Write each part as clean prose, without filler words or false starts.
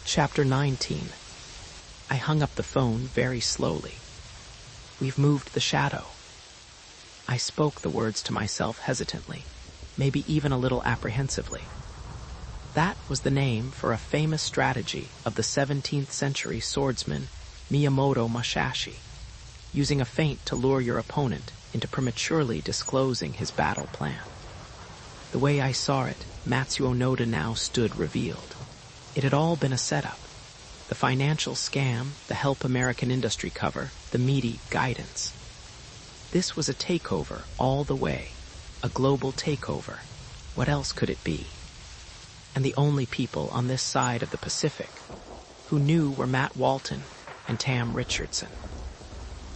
Chapter 19. I hung up the phone very slowly. We've moved the shadow. I spoke the words to myself hesitantly, maybe even a little apprehensively. That was the name for a famous strategy of the 17th century swordsman Miyamoto Musashi, using a feint to lure your opponent into prematurely disclosing his battle plan. The way I saw it, Matsuo Noda now stood revealed. It had all been a setup. The financial scam, the help American industry cover, the meaty guidance. This was a takeover all the way, a global takeover. What else could it be? And the only people on this side of the Pacific who knew were Matt Walton and Tam Richardson.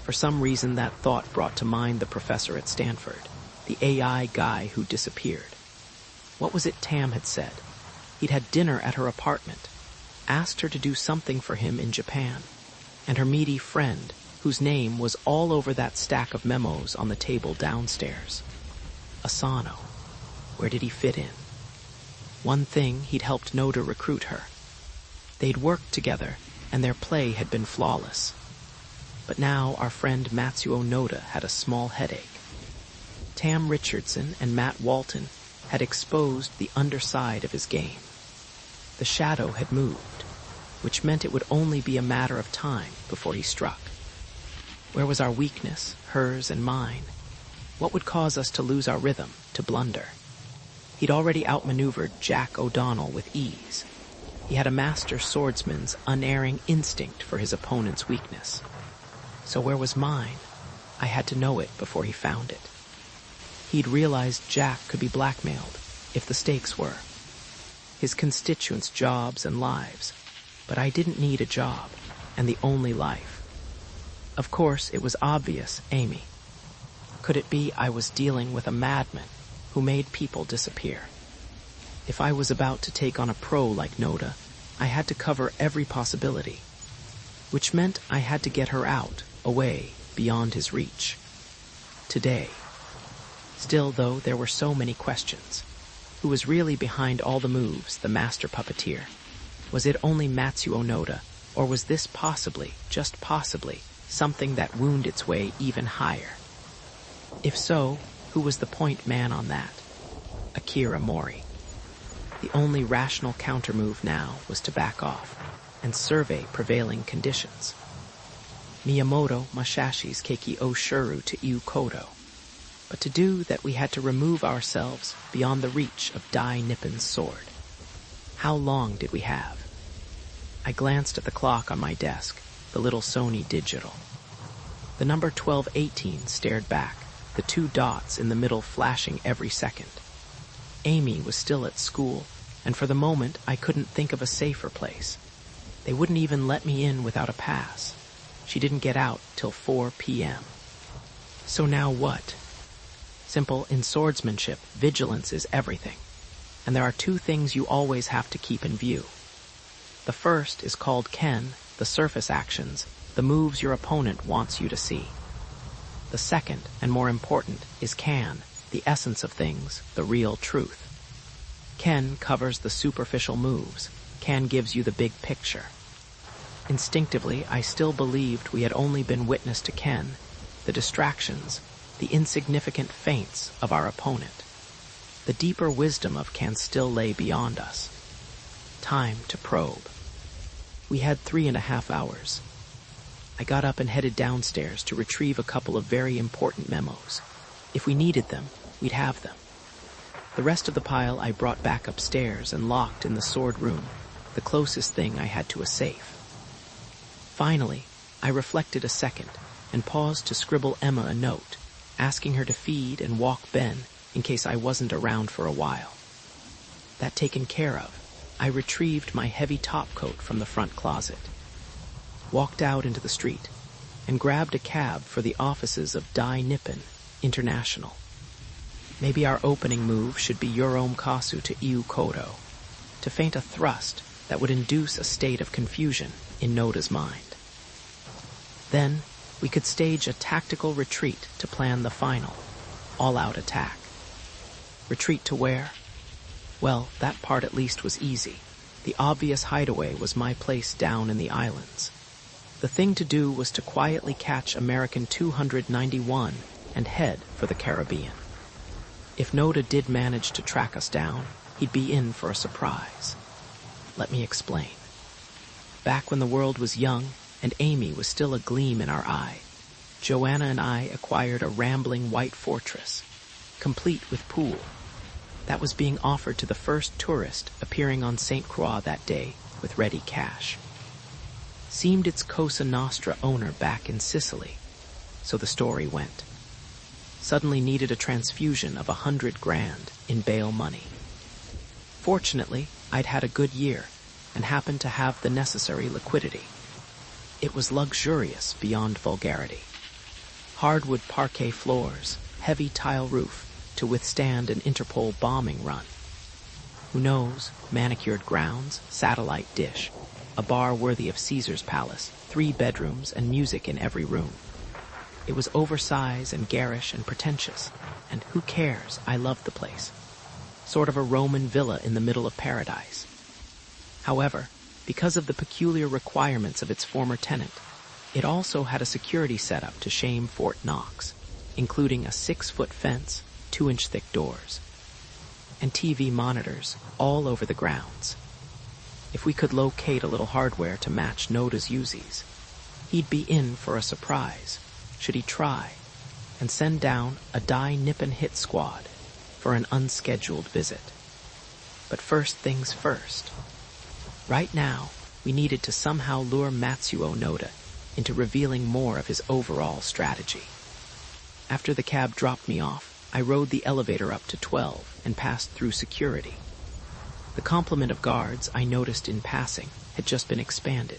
For some reason, that thought brought to mind the professor at Stanford, the AI guy who disappeared. What was it Tam had said? He'd had dinner at her apartment, asked her to do something for him in Japan, and her meaty friend, whose name was all over that stack of memos on the table downstairs. Asano. Where did he fit in? One thing, he'd helped Noda recruit her. They'd worked together, and their play had been flawless. But now our friend Matsuo Noda had a small headache. Tam Richardson and Matt Walton had exposed the underside of his game. The shadow had moved, which meant it would only be a matter of time before he struck. Where was our weakness, hers and mine? What would cause us to lose our rhythm, to blunder? He'd already outmaneuvered Jack O'Donnell with ease. He had a master swordsman's unerring instinct for his opponent's weakness. So where was mine? I had to know it before he found it. He'd realized Jack could be blackmailed, if the stakes were. His constituents' jobs and lives, but I didn't need a job, and the only life. Of course, it was obvious, Amy. Could it be I was dealing with a madman who made people disappear? If I was about to take on a pro like Noda, I had to cover every possibility, which meant I had to get her out, away, beyond his reach. Today. Still, though, there were so many questions. Who was really behind all the moves, the master puppeteer? Was it only Matsuo Noda, or was this possibly, just possibly, something that wound its way even higher? If so, who was the point man on that? Akira Mori. The only rational countermove now was to back off and survey prevailing conditions. Miyamoto Musashi's Keiki o Shuru to Iu Kodo. But to do that, we had to remove ourselves beyond the reach of Dai Nippon's sword. How long did we have? I glanced at the clock on my desk, the little Sony digital. The number 1218 stared back, the two dots in the middle flashing every second. Amy was still at school, and for the moment I couldn't think of a safer place. They wouldn't even let me in without a pass. She didn't get out till 4 p.m. So now what? Simple, in swordsmanship, vigilance is everything. And there are two things you always have to keep in view. The first is called Ken, the surface actions, the moves your opponent wants you to see. The second, and more important, is Kan, the essence of things, the real truth. Ken covers the superficial moves. Kan gives you the big picture. Instinctively, I still believed we had only been witness to Ken, the distractions, the insignificant feints of our opponent. The deeper wisdom of Ken still lay beyond us. Time to probe. We had 3.5 hours. I got up and headed downstairs to retrieve a couple of very important memos. If we needed them, we'd have them. The rest of the pile I brought back upstairs and locked in the sword room, the closest thing I had to a safe. Finally, I reflected a second and paused to scribble Emma a note, asking her to feed and walk Ben in case I wasn't around for a while. That taken care of, I retrieved my heavy topcoat from the front closet, walked out into the street, and grabbed a cab for the offices of Dai Nippon International. Maybe our opening move should be Yorom Kasu to Iu Kodo, to feint a thrust that would induce a state of confusion in Noda's mind. Then, we could stage a tactical retreat to plan the final, all-out attack. Retreat to where? Well, that part at least was easy. The obvious hideaway was my place down in the islands. The thing to do was to quietly catch American 291 and head for the Caribbean. If Noda did manage to track us down, he'd be in for a surprise. Let me explain. Back when the world was young and Amy was still a gleam in our eye, Joanna and I acquired a rambling white fortress, complete with pool, that was being offered to the first tourist appearing on St. Croix that day with ready cash. Seemed its Cosa Nostra owner back in Sicily, so the story went. Suddenly needed a transfusion of 100 grand in bail money. Fortunately, I'd had a good year and happened to have the necessary liquidity. It was luxurious beyond vulgarity. Hardwood parquet floors, heavy tile roof to withstand an Interpol bombing run. Who knows, manicured grounds, satellite dish, a bar worthy of Caesar's palace, 3 bedrooms and music in every room. It was oversized and garish and pretentious, and who cares, I loved the place. Sort of a Roman villa in the middle of paradise. However, because of the peculiar requirements of its former tenant, it also had a security setup to shame Fort Knox, including a 6-foot fence, 2-inch thick doors, and TV monitors all over the grounds. If we could locate a little hardware to match Noda's Uzis, he'd be in for a surprise, should he try, and send down a die nip and hit squad for an unscheduled visit. But first things first. Right now, we needed to somehow lure Matsuo Noda into revealing more of his overall strategy. After the cab dropped me off, I rode the elevator up to 12 and passed through security. The complement of guards I noticed in passing had just been expanded.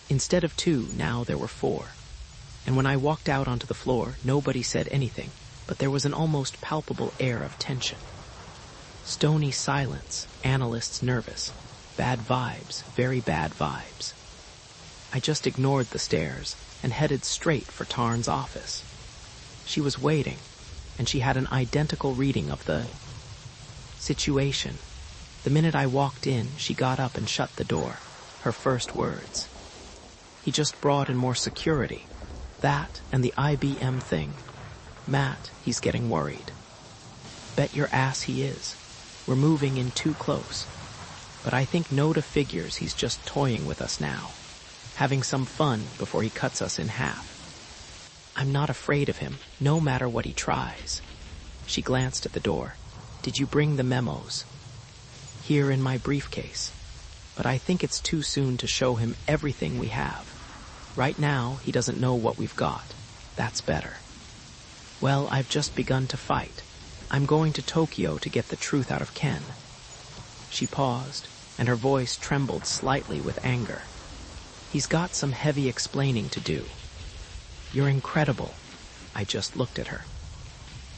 Instead of 2, now there were 4. And when I walked out onto the floor, nobody said anything, but there was an almost palpable air of tension. Stony silence, analysts nervous, bad vibes, very bad vibes. I just ignored the stares and headed straight for Tarn's office. She was waiting, and she had an identical reading of the situation. The minute I walked in, she got up and shut the door. Her first words. He just brought in more security. That and the IBM thing. Matt, he's getting worried. Bet your ass he is. We're moving in too close. But I think Noda figures he's just toying with us now, having some fun before he cuts us in half. I'm not afraid of him, no matter what he tries. She glanced at the door. Did you bring the memos? Here in my briefcase. But I think it's too soon to show him everything we have. Right now, he doesn't know what we've got. That's better. Well, I've just begun to fight. I'm going to Tokyo to get the truth out of Ken. She paused, and her voice trembled slightly with anger. He's got some heavy explaining to do. You're incredible. I just looked at her.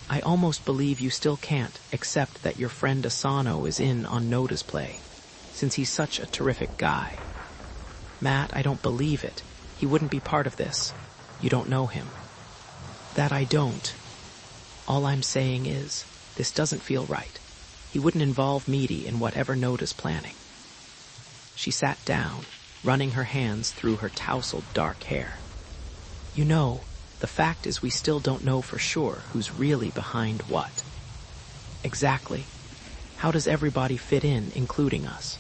I almost believe you still can't accept that your friend Asano is in on Noda's play, since he's such a terrific guy. Matt, I don't believe it. He wouldn't be part of this. You don't know him. That I don't. All I'm saying is, this doesn't feel right. He wouldn't involve Meaty in whatever Noda's planning. She sat down, running her hands through her tousled dark hair. You know, the fact is we still don't know for sure who's really behind what. Exactly. How does everybody fit in, including us?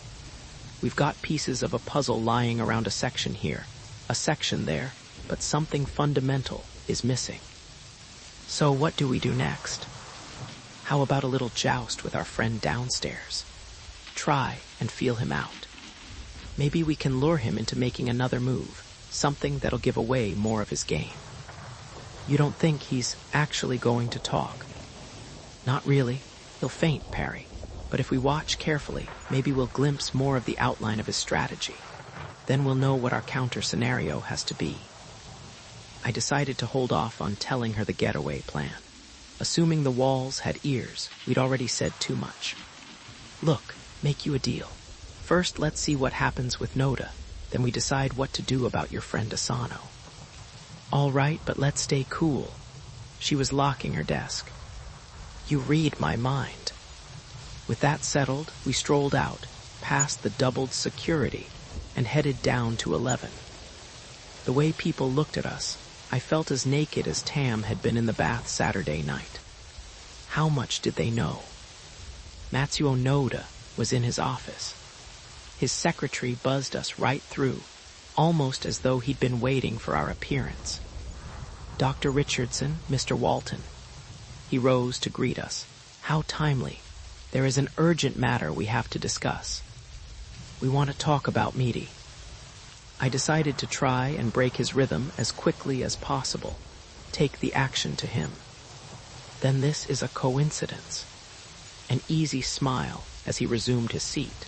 We've got pieces of a puzzle lying around a section here, a section there, but something fundamental is missing. So what do we do next? How about a little joust with our friend downstairs? Try and feel him out. Maybe we can lure him into making another move, something that'll give away more of his game. You don't think he's actually going to talk? Not really. He'll faint, Parry. But if we watch carefully, maybe we'll glimpse more of the outline of his strategy. Then we'll know what our counter scenario has to be. I decided to hold off on telling her the getaway plan. Assuming the walls had ears, we'd already said too much. Look, make you a deal. First, let's see what happens with Noda. Then we decide what to do about your friend Asano. All right, but let's stay cool. She was locking her desk. You read my mind. With that settled, we strolled out, past the doubled security, and headed down to 11. The way people looked at us, I felt as naked as Tam had been in the bath Saturday night. How much did they know? Matsuo Noda was in his office. His secretary buzzed us right through, almost as though he'd been waiting for our appearance. Dr. Richardson, Mr. Walton. He rose to greet us. How timely. There is an urgent matter we have to discuss. We want to talk about Meaty. I decided to try and break his rhythm as quickly as possible, take the action to him. Then this is a coincidence. An easy smile as he resumed his seat.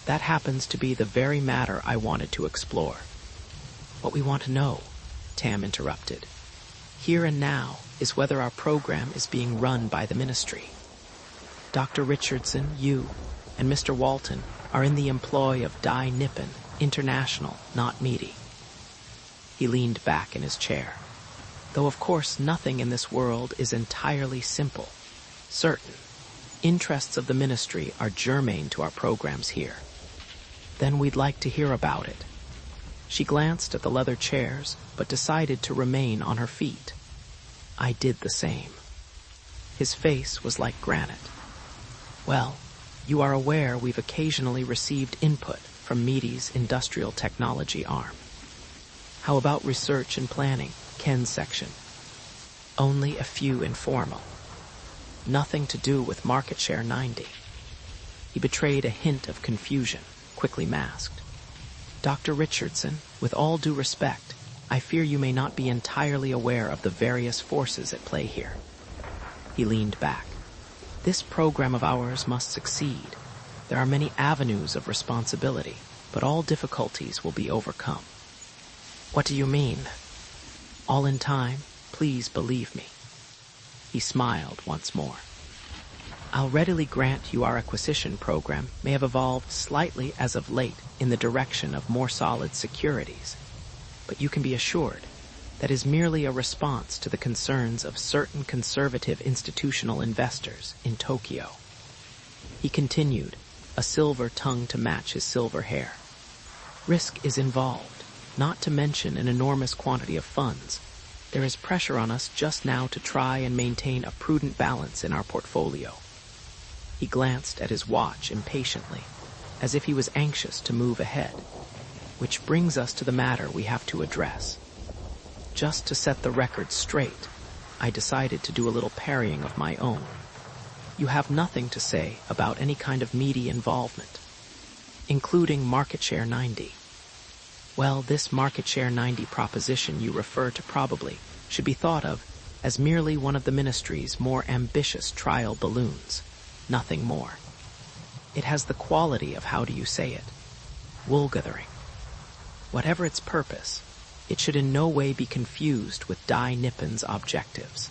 That happens to be the very matter I wanted to explore. What we want to know, Tam interrupted, here and now, is whether our program is being run by the ministry. Dr. Richardson, you, and Mr. Walton are in the employ of Dai Nippon International, not Meaty. He leaned back in his chair. Though of course nothing in this world is entirely simple, certain. Interests of the ministry are germane to our programs here. Then we'd like to hear about it. She glanced at the leather chairs, but decided to remain on her feet. I did the same. His face was like granite. Well, you are aware we've occasionally received input from Meaty's industrial technology arm. How about research and planning, Ken's section? Only a few informal. Nothing to do with market share 90. He betrayed a hint of confusion, quickly masked. Dr. Richardson, with all due respect, I fear you may not be entirely aware of the various forces at play here. He leaned back. This program of ours must succeed. There are many avenues of responsibility, but all difficulties will be overcome. What do you mean? All in time, please believe me. He smiled once more. I'll readily grant you our acquisition program may have evolved slightly as of late in the direction of more solid securities, but you can be assured that is merely a response to the concerns of certain conservative institutional investors in Tokyo. He continued, a silver tongue to match his silver hair. Risk is involved, not to mention an enormous quantity of funds. There is pressure on us just now to try and maintain a prudent balance in our portfolio. He glanced at his watch impatiently, as if he was anxious to move ahead, which brings us to the matter we have to address. Just to set the record straight, I decided to do a little parrying of my own. You have nothing to say about any kind of Meaty involvement, including market share 90. Well, this market share 90 proposition you refer to probably should be thought of as merely one of the ministry's more ambitious trial balloons, nothing more. It has the quality of, how do you say it, wool-gathering. Whatever its purpose, it should in no way be confused with Dai Nippon's objectives.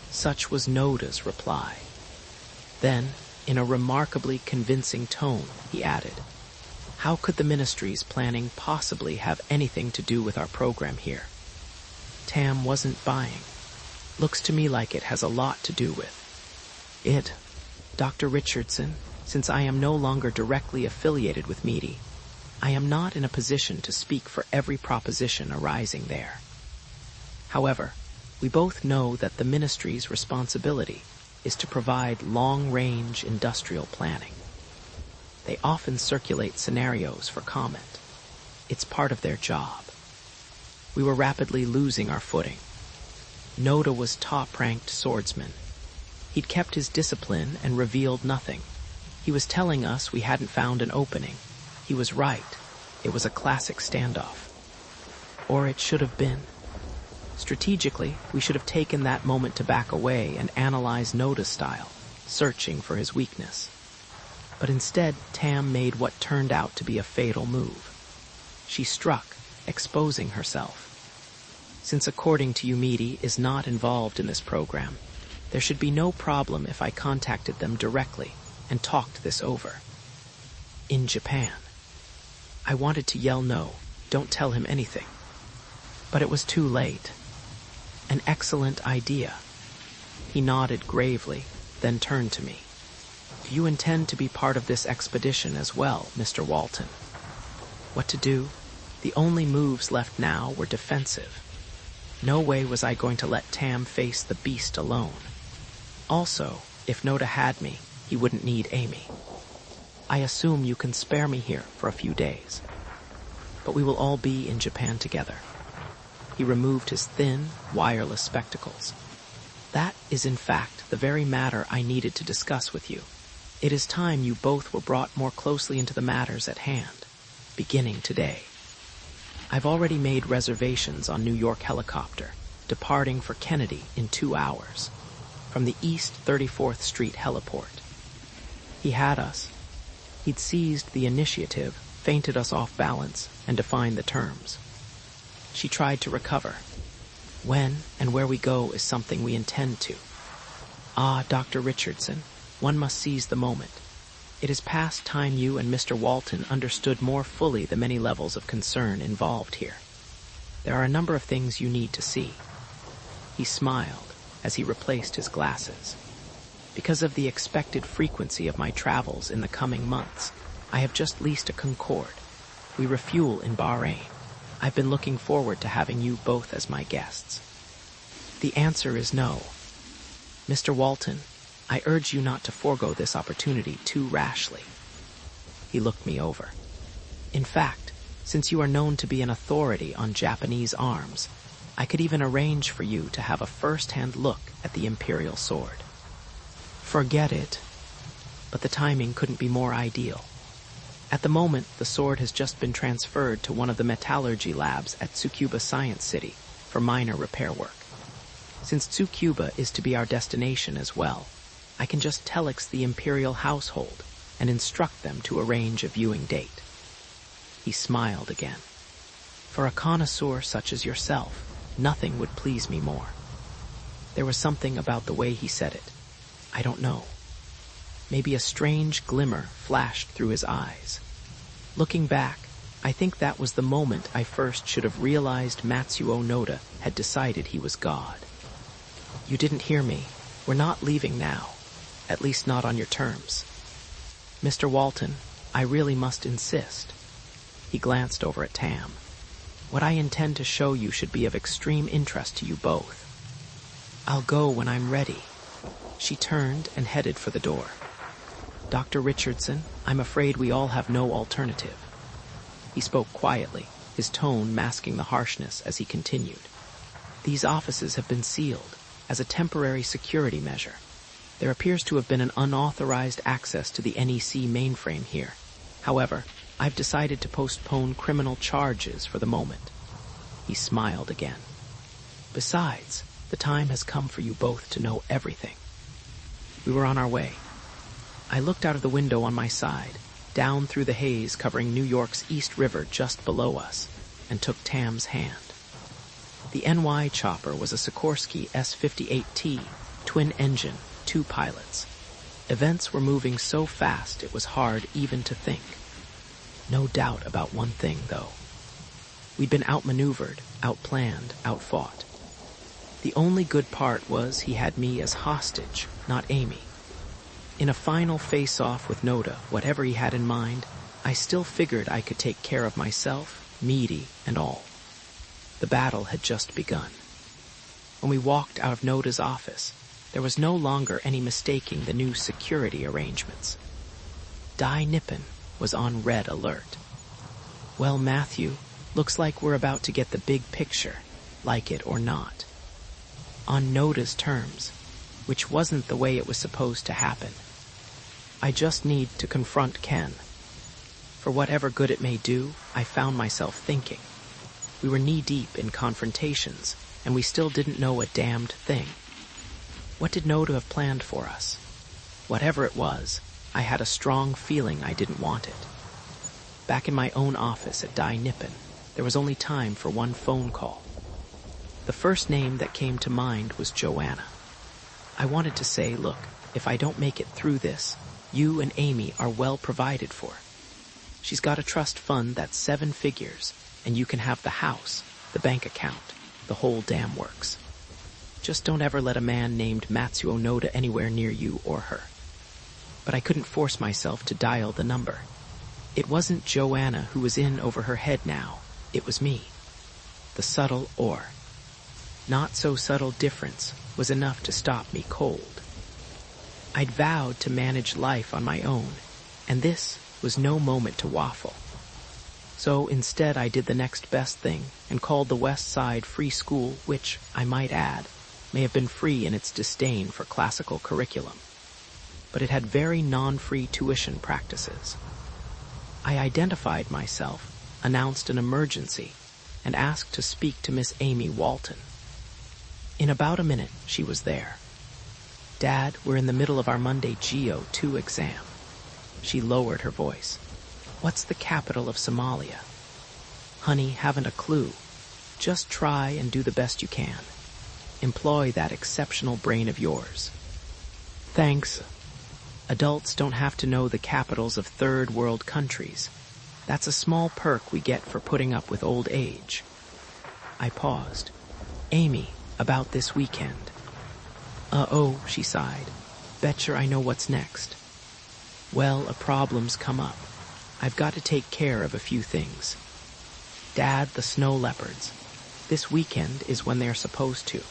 Such was Noda's reply. Then, in a remarkably convincing tone, he added, how could the ministry's planning possibly have anything to do with our program here? Tam wasn't buying. Looks to me like it has a lot to do with it. Dr. Richardson, since I am no longer directly affiliated with Meaty, I am not in a position to speak for every proposition arising there. However, we both know that the ministry's responsibility is to provide long-range industrial planning. They often circulate scenarios for comment. It's part of their job. We were rapidly losing our footing. Noda was top-ranked swordsman. He'd kept his discipline and revealed nothing. He was telling us we hadn't found an opening. He was right. It was a classic standoff. Or it should have been. Strategically, we should have taken that moment to back away and analyze Noda's style, searching for his weakness. But instead, Tam made what turned out to be a fatal move. She struck, exposing herself. Since according to you Meaty is not involved in this program, there should be no problem if I contacted them directly and talked this over. In Japan. I wanted to yell no, don't tell him anything. But it was too late. An excellent idea. He nodded gravely, then turned to me. Do you intend to be part of this expedition as well, Mr. Walton? What to do? The only moves left now were defensive. No way was I going to let Tam face the beast alone. Also, if Noda had me, he wouldn't need Amy. I assume you can spare me here for a few days. But we will all be in Japan together. He removed his thin, wireless spectacles. That is in fact the very matter I needed to discuss with you. It is time you both were brought more closely into the matters at hand, beginning today. I've already made reservations on New York helicopter, departing for Kennedy in 2 hours, from the East 34th Street heliport. He had us. He'd seized the initiative, feinted us off balance, and defined the terms. She tried to recover. When and where we go is something we intend to. Ah, Dr. Richardson, one must seize the moment. It is past time you and Mr. Walton understood more fully the many levels of concern involved here. There are a number of things you need to see. He smiled as he replaced his glasses. Because of the expected frequency of my travels in the coming months, I have just leased a Concorde. We refuel in Bahrain. I've been looking forward to having you both as my guests. The answer is no. Mr. Walton, I urge you not to forego this opportunity too rashly. He looked me over. In fact, since you are known to be an authority on Japanese arms, I could even arrange for you to have a first-hand look at the imperial sword. Forget it. But the timing couldn't be more ideal. At the moment, the sword has just been transferred to one of the metallurgy labs at Tsukuba Science City for minor repair work. Since Tsukuba is to be our destination as well, I can just telex the imperial household and instruct them to arrange a viewing date. He smiled again. For a connoisseur such as yourself, nothing would please me more. There was something about the way he said it. I don't know. Maybe a strange glimmer flashed through his eyes. Looking back, I think that was the moment I first should have realized Matsuo Noda had decided he was God. You didn't hear me. We're not leaving now. At least not on your terms. Mr. Walton, I really must insist. He glanced over at Tam. What I intend to show you should be of extreme interest to you both. I'll go when I'm ready. She turned and headed for the door. Dr. Richardson, I'm afraid we all have no alternative. He spoke quietly, his tone masking the harshness as he continued. These offices have been sealed as a temporary security measure. There appears to have been an unauthorized access to the NEC mainframe here. However, I've decided to postpone criminal charges for the moment. He smiled again. Besides, the time has come for you both to know everything. We were on our way. I looked out of the window on my side, down through the haze covering New York's East River just below us, and took Tam's hand. The NY chopper was a Sikorsky S-58T, twin-engine, 2 pilots. Events were moving so fast it was hard even to think. No doubt about one thing, though. We'd been outmaneuvered, outplanned, outfought. The only good part was he had me as hostage, not Amy. In a final face-off with Noda, whatever he had in mind, I still figured I could take care of myself, Meaty, and all. The battle had just begun. When we walked out of Noda's office, there was no longer any mistaking the new security arrangements. Dai Nippon was on red alert. Well, Matthew, looks like we're about to get the big picture, like it or not. On Noda's terms, which wasn't the way it was supposed to happen. I just need to confront Ken. For whatever good it may do, I found myself thinking. We were knee-deep in confrontations, and we still didn't know a damned thing. What did Noda have planned for us? Whatever it was, I had a strong feeling I didn't want it. Back in my own office at Dai Nippon, there was only time for one phone call. The first name that came to mind was Joanna. I wanted to say, look, if I don't make it through this, you and Amy are well provided for. She's got a trust fund that's 7 figures, and you can have the house, the bank account, the whole damn works. Just don't ever let a man named Matsuo Noda anywhere near you or her. but I couldn't force myself to dial the number. It wasn't Joanna who was in over her head now. It was me. The subtle or not so subtle difference was enough to stop me cold. I'd vowed to manage life on my own, and this was no moment to waffle. So instead I did the next best thing and called the West Side Free School, which, I might add, may have been free in its disdain for classical curriculum. But it had very non-free tuition practices. I identified myself, announced an emergency, and asked to speak to Miss Amy Walton. In about a minute, she was there. "Dad, we're in the middle of our Monday Geo 2 exam." She lowered her voice. "What's the capital of Somalia?" "Honey, haven't a clue. Just try and do the best you can. Employ that exceptional brain of yours." "Thanks." Adults don't have to know the capitals of third world countries. That's a small perk we get for putting up with old age. I paused. "Amy, about this weekend." Oh, she sighed. "Betcha I know what's next." "Well, a problem's come up. I've got to take care of a few things. Dad, the snow leopards. This weekend is when they're supposed to.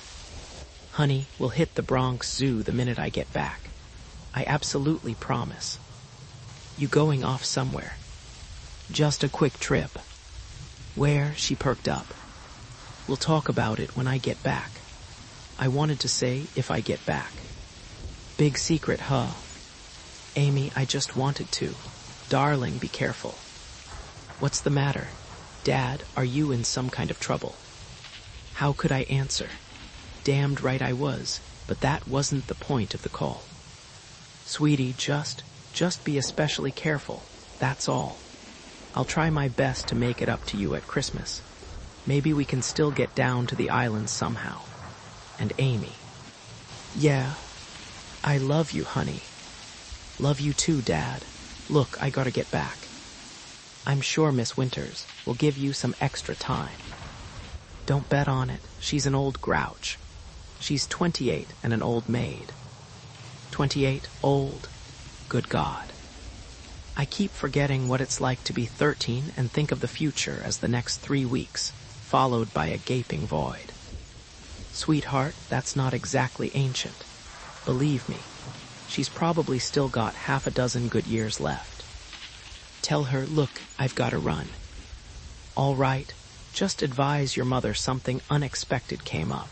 Honey, we'll hit the Bronx Zoo the minute I get back. I absolutely promise." "You going off somewhere?" "Just a quick trip." "Where?" She perked up. "We'll talk about it when I get back." I wanted to say, if I get back. "Big secret, huh?" "Amy, I just wanted to. Darling, be careful." "What's the matter? Dad, are you in some kind of trouble?" How could I answer? Damned right I was, but that wasn't the point of the call. "Sweetie, just be especially careful, that's all. I'll try my best to make it up to you at Christmas. Maybe we can still get down to the islands somehow. And Amy." "Yeah, I love you, honey." "Love you too, Dad. Look, I gotta get back." "I'm sure Miss Winters will give you some extra time." "Don't bet on it. She's an old grouch. She's 28 and an old maid." 28, old. Good God. I keep forgetting what it's like to be 13 and think of the future as the next 3 weeks, followed by a gaping void. Sweetheart, that's not exactly ancient. Believe me, she's probably still got half a dozen good years left. Tell her, "Look, I've got to run." "All right, just advise your mother something unexpected came up.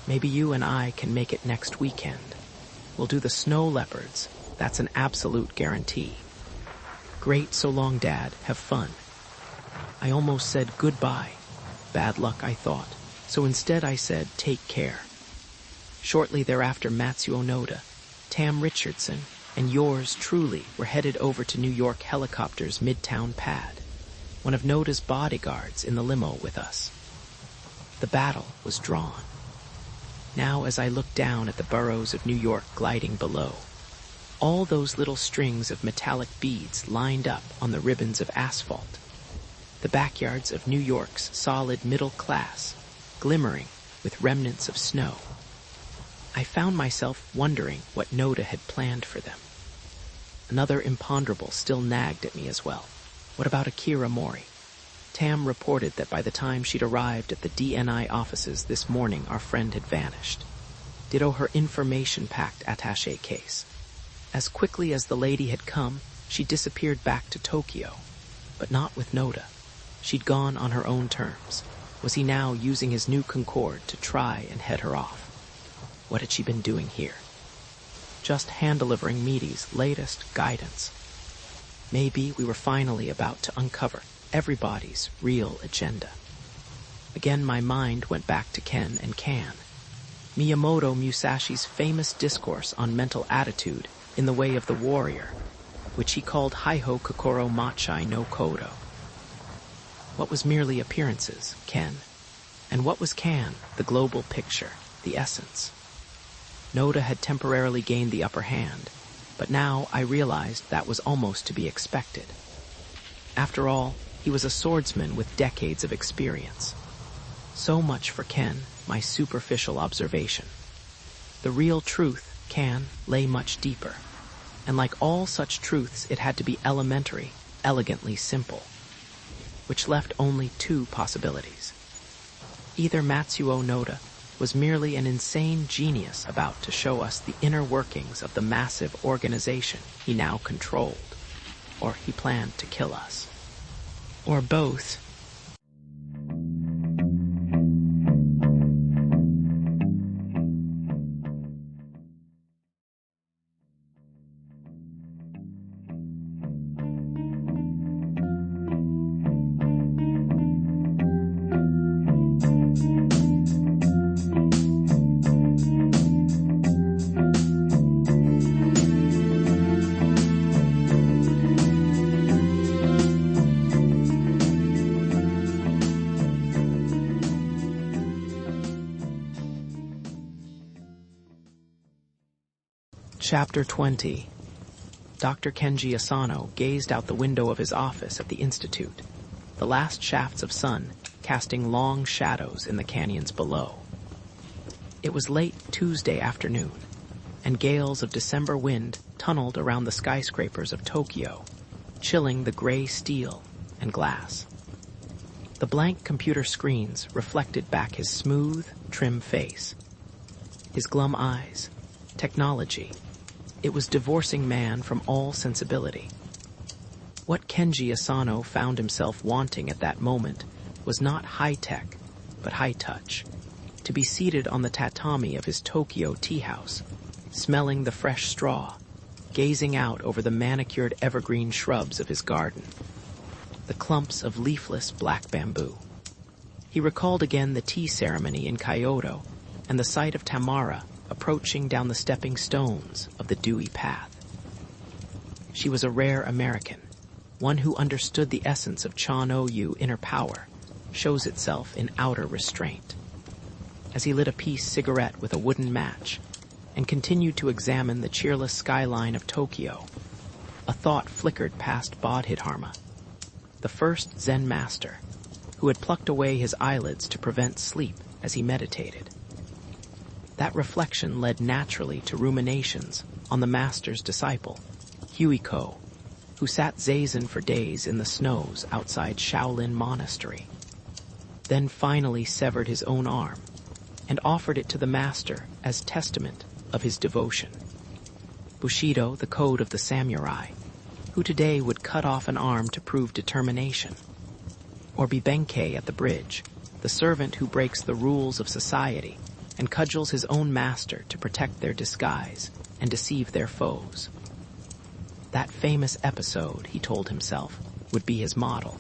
Maybe you and I can make it next weekend. We'll do the snow leopards. That's an absolute guarantee." "Great, so long, Dad. Have fun." I almost said goodbye. Bad luck, I thought. So instead I said, "Take care." Shortly thereafter, Matsuo Noda, Tam Richardson, and yours truly were headed over to New York Helicopter's Midtown pad, one of Noda's bodyguards in the limo with us. The battle was drawn. Now as I looked down at the boroughs of New York gliding below, all those little strings of metallic beads lined up on the ribbons of asphalt, the backyards of New York's solid middle class, glimmering with remnants of snow, I found myself wondering what Noda had planned for them. Another imponderable still nagged at me as well. What about Akira Mori? Tam reported that by the time she'd arrived at the DNI offices this morning, our friend had vanished. Ditto her information-packed attaché case. As quickly as the lady had come, she disappeared back to Tokyo. But not with Noda. She'd gone on her own terms. Was he now using his new Concorde to try and head her off? What had she been doing here? Just hand-delivering Meaty's latest guidance. Maybe we were finally about to uncover everybody's real agenda. Again, my mind went back to Ken and Kan. Miyamoto Musashi's famous discourse on mental attitude in the way of the warrior, which he called Haiho Kokoro Machai no Kodo. What was merely appearances, Ken? And what was Kan, the global picture, the essence? Noda had temporarily gained the upper hand, but now I realized that was almost to be expected. After all, he was a swordsman with decades of experience. So much for Ken, my superficial observation. The real truth, Kan, lay much deeper. and like all such truths it had to be elementary, elegantly simple, which left only two possibilities. Either Matsuo Noda was merely an insane genius about to show us the inner workings of the massive organization he now controlled, or he planned to kill us. Or both. Chapter 20. Dr. Kenji Asano gazed out the window of his office at the Institute, the last shafts of sun casting long shadows in the canyons below. It was late Tuesday afternoon, and gales of December wind tunneled around the skyscrapers of Tokyo, chilling the gray steel and glass. The blank computer screens reflected back his smooth, trim face, his glum eyes. Technology. It was divorcing man from all sensibility. What Kenji Asano found himself wanting at that moment was not high-tech, but high-touch. To be seated on the tatami of his Tokyo tea house, smelling the fresh straw, gazing out over the manicured evergreen shrubs of his garden, the clumps of leafless black bamboo. He recalled again the tea ceremony in Kyoto and the sight of Tamara approaching down the stepping stones of the dewy path. She was a rare American, one who understood the essence of Chan-O-Yu inner power, shows itself in outer restraint. As he lit a peace cigarette with a wooden match and continued to examine the cheerless skyline of Tokyo, a thought flickered past Bodhidharma, the first Zen master, who had plucked away his eyelids to prevent sleep as he meditated. That reflection led naturally to ruminations on the master's disciple, Huiko, who sat zazen for days in the snows outside Shaolin Monastery, then finally severed his own arm and offered it to the master as testament of his devotion. Bushido, the code of the samurai, who today would cut off an arm to prove determination. Or Bibenkei at the bridge, the servant who breaks the rules of society and cudgels his own master to protect their disguise and deceive their foes. That famous episode, he told himself, would be his model.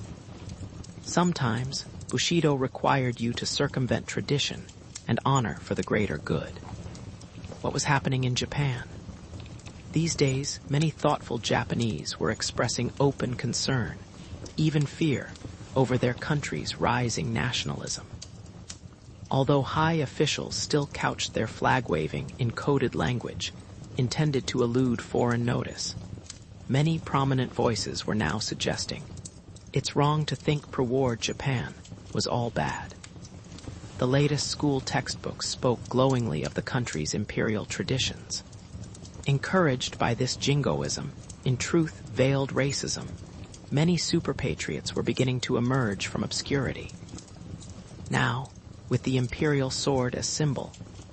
Sometimes, Bushido required you to circumvent tradition and honor for the greater good. What was happening in Japan? These days, many thoughtful Japanese were expressing open concern, even fear, over their country's rising nationalism. Although high officials still couched their flag-waving in coded language, intended to elude foreign notice, many prominent voices were now suggesting it's wrong to think pro-war Japan was all bad. The latest school textbooks spoke glowingly of the country's imperial traditions. Encouraged by this jingoism, in truth veiled racism, many super-patriots were beginning to emerge from obscurity. Now, with the imperial sword as symbol,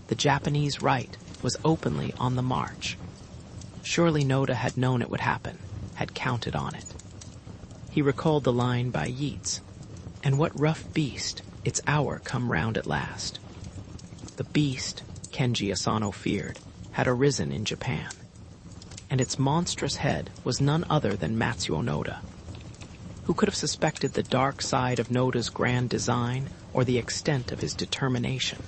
the Japanese right was openly on the march. Surely Noda had known it would happen, had counted on it. He recalled the line by Yeats, "And what rough beast, its hour come round at last." The beast, Kenji Asano feared, had arisen in Japan, and its monstrous head was none other than Matsuo Noda. Who could have suspected the dark side of Noda's grand design or the extent of his determination?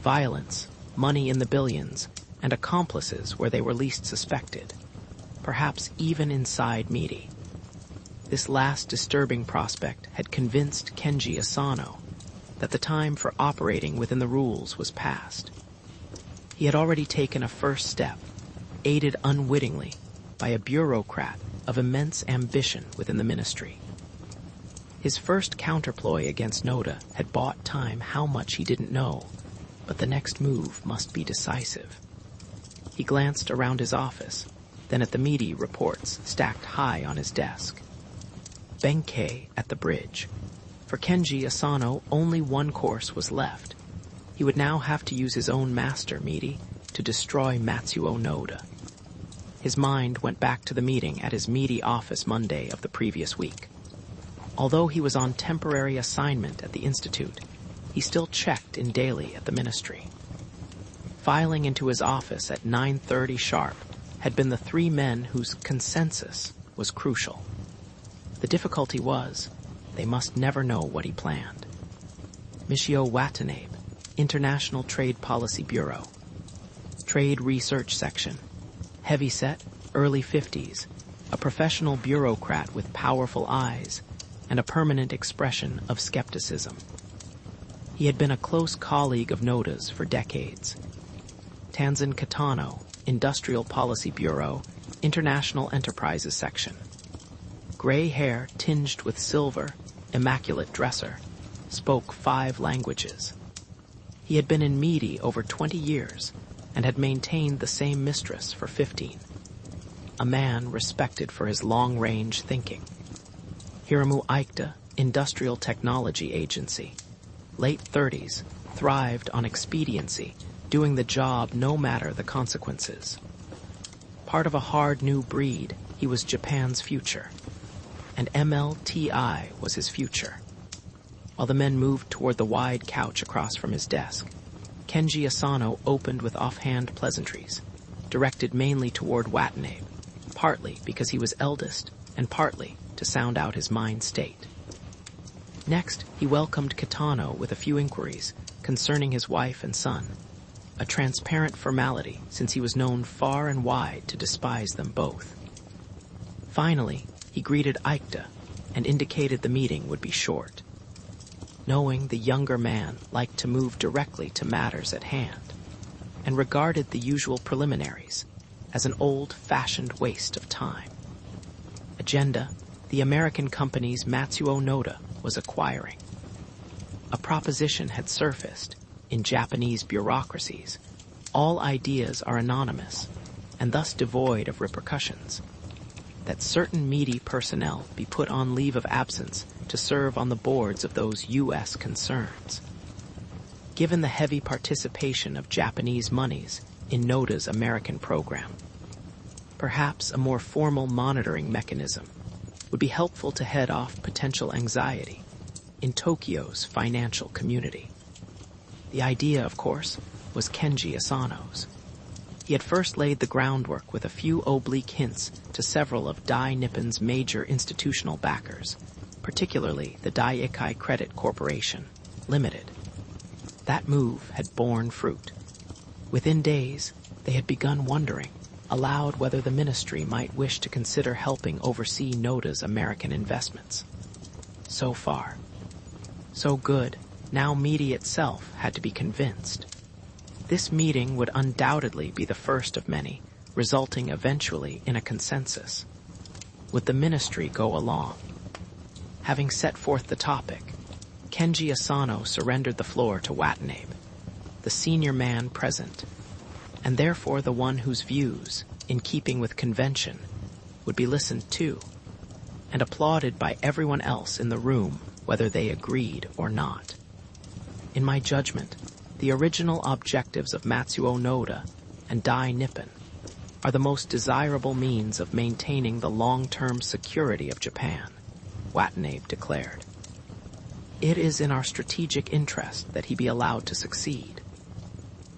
Violence, money in the billions, and accomplices where they were least suspected, perhaps even inside Midi. This last disturbing prospect had convinced Kenji Asano that the time for operating within the rules was past. He had already taken a first step, aided unwittingly by a bureaucrat of immense ambition within the ministry. His first counterploy against Noda had bought time how much he didn't know, but the next move must be decisive. He glanced around his office, then at the meaty reports stacked high on his desk. Benkei at the bridge. For Kenji Asano, only one course was left. He would now have to use his own master, meaty, to destroy Matsuo Noda. His mind went back to the meeting at his meaty office Monday of the previous week. Although he was on temporary assignment at the institute, he still checked in daily at the ministry. Filing into his office at 9:30 sharp had been the three men whose consensus was crucial. The difficulty was, they must never know what he planned. Michio Watanabe, International Trade Policy Bureau. Trade Research Section. Heavyset, early 50s, a professional bureaucrat with powerful eyes and a permanent expression of skepticism. He had been a close colleague of Noda's for decades. Tanzan Kitano, Industrial Policy Bureau, International Enterprises Section. Gray hair tinged with silver, immaculate dresser, spoke 5 languages. He had been in meaty over 20 years and had maintained the same mistress for 15. A man respected for his long-range thinking. Hiramu Aikta, Industrial Technology Agency. Late 30s, thrived on expediency, doing the job no matter the consequences. Part of a hard new breed, he was Japan's future. And MLTI was his future. While the men moved toward the wide couch across from his desk, Kenji Asano opened with offhand pleasantries, directed mainly toward Watanabe, partly because he was eldest and partly to sound out his mind state. Next, he welcomed Kitano with a few inquiries concerning his wife and son, a transparent formality since he was known far and wide to despise them both. Finally, he greeted Aikta and indicated the meeting would be short. Knowing the younger man liked to move directly to matters at hand and regarded the usual preliminaries as an old-fashioned waste of time. Agenda, the American company's Matsuo Noda was acquiring. A proposition had surfaced. In Japanese bureaucracies, all ideas are anonymous and thus devoid of repercussions. That certain meaty personnel be put on leave of absence to serve on the boards of those U.S. concerns. Given the heavy participation of Japanese monies in Noda's American program, perhaps a more formal monitoring mechanism would be helpful to head off potential anxiety in Tokyo's financial community. The idea, of course, was Kenji Asano's. He had first laid the groundwork with a few oblique hints to several of Dai Nippon's major institutional backers, particularly the Dai-Ikai Credit Corporation, Limited. That move had borne fruit. Within days, they had begun wondering, aloud, whether the ministry might wish to consider helping oversee Noda's American investments. So far, so good. Now media itself had to be convinced. This meeting would undoubtedly be the first of many, resulting eventually in a consensus. Would the ministry go along? Having set forth the topic, Kenji Asano surrendered the floor to Watanabe, the senior man present, and therefore the one whose views, in keeping with convention, would be listened to and applauded by everyone else in the room, whether they agreed or not. In my judgment, the original objectives of Matsuo Noda and Dai Nippon are the most desirable means of maintaining the long-term security of Japan, Watanabe declared. It is in our strategic interest that he be allowed to succeed,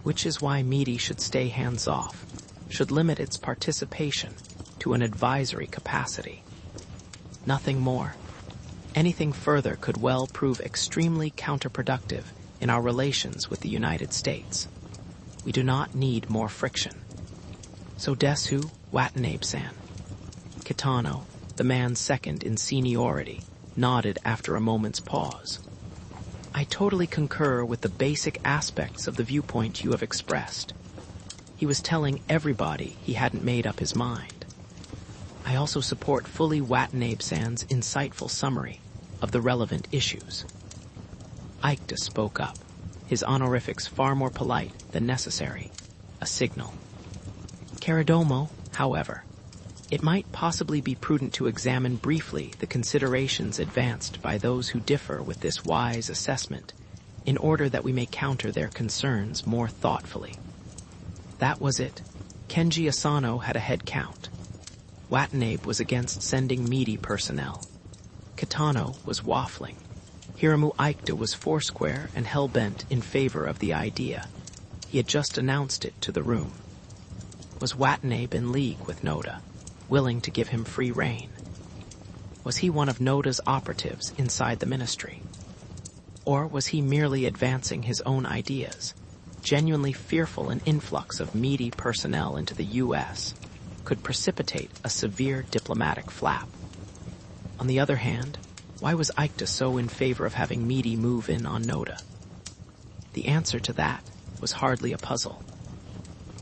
which is why METI should stay hands-off, should limit its participation to an advisory capacity. Nothing more. Anything further could well prove extremely counterproductive in our relations with the United States. We do not need more friction. So desu, Watanabe-san. Kitano, the man second in seniority, nodded after a moment's pause. I totally concur with the basic aspects of the viewpoint you have expressed. He was telling everybody he hadn't made up his mind. I also support fully Watanabe-san's insightful summary of the relevant issues. Aikta spoke up, his honorifics far more polite than necessary, a signal. Karadomo, however, It might possibly be prudent to examine briefly the considerations advanced by those who differ with this wise assessment, in order that we may counter their concerns more thoughtfully. That was it. Kenji Asano had a head count. Watanabe was against sending meaty personnel. Kitano was waffling. Hiramu Aikta was foursquare and hell-bent in favor of the idea. He had just announced it to the room. Was Watanabe in league with Noda, willing to give him free rein? Was he one of Noda's operatives inside the ministry? Or was he merely advancing his own ideas, genuinely fearful an influx of meaty personnel into the U.S. could precipitate a severe diplomatic flap? On the other hand, why was Aikta so in favor of having meaty move in on Noda? The answer to that was hardly a puzzle.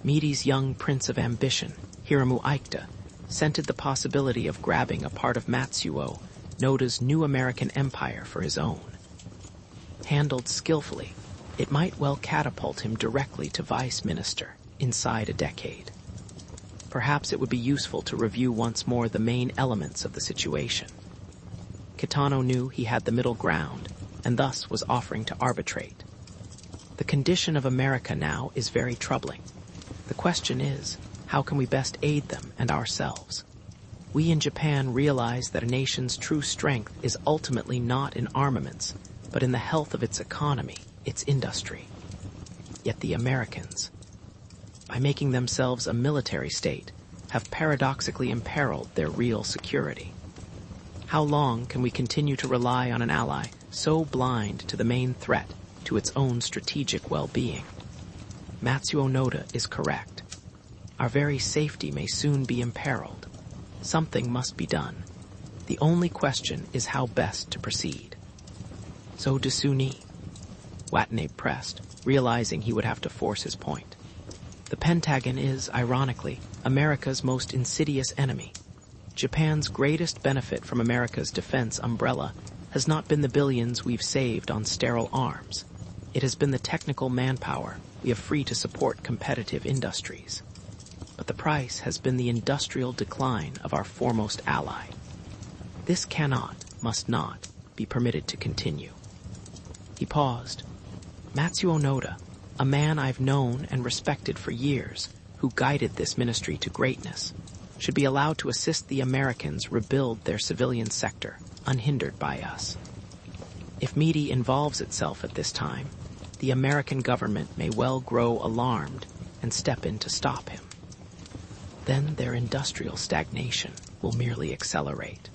Meaty's young prince of ambition, Hiramu Aikta, scented the possibility of grabbing a part of Matsuo Noda's new American empire for his own. Handled skillfully, it might well catapult him directly to vice minister inside a decade. Perhaps it would be useful to review once more the main elements of the situation. Kitano knew he had the middle ground, and thus was offering to arbitrate. The condition of America now is very troubling. The question is, how can we best aid them and ourselves? We in Japan realize that a nation's true strength is ultimately not in armaments, but in the health of its economy, its industry. Yet the Americans, by making themselves a military state, have paradoxically imperiled their real security. How long can we continue to rely on an ally so blind to the main threat to its own strategic well-being? Matsuo Noda is correct. Our very safety may soon be imperiled. Something must be done. The only question is how best to proceed. So desu ni? Watanabe pressed, realizing he would have to force his point. The Pentagon is, ironically, America's most insidious enemy. Japan's greatest benefit from America's defense umbrella has not been the billions we've saved on sterile arms. It has been the technical manpower we have free to support competitive industries. But the price has been the industrial decline of our foremost ally. This cannot, must not, be permitted to continue. He paused. Matsuo Noda, a man I've known and respected for years, who guided this ministry to greatness, should be allowed to assist the Americans rebuild their civilian sector, unhindered by us. If Meade involves itself at this time, the American government may well grow alarmed and step in to stop him. Then their industrial stagnation will merely accelerate.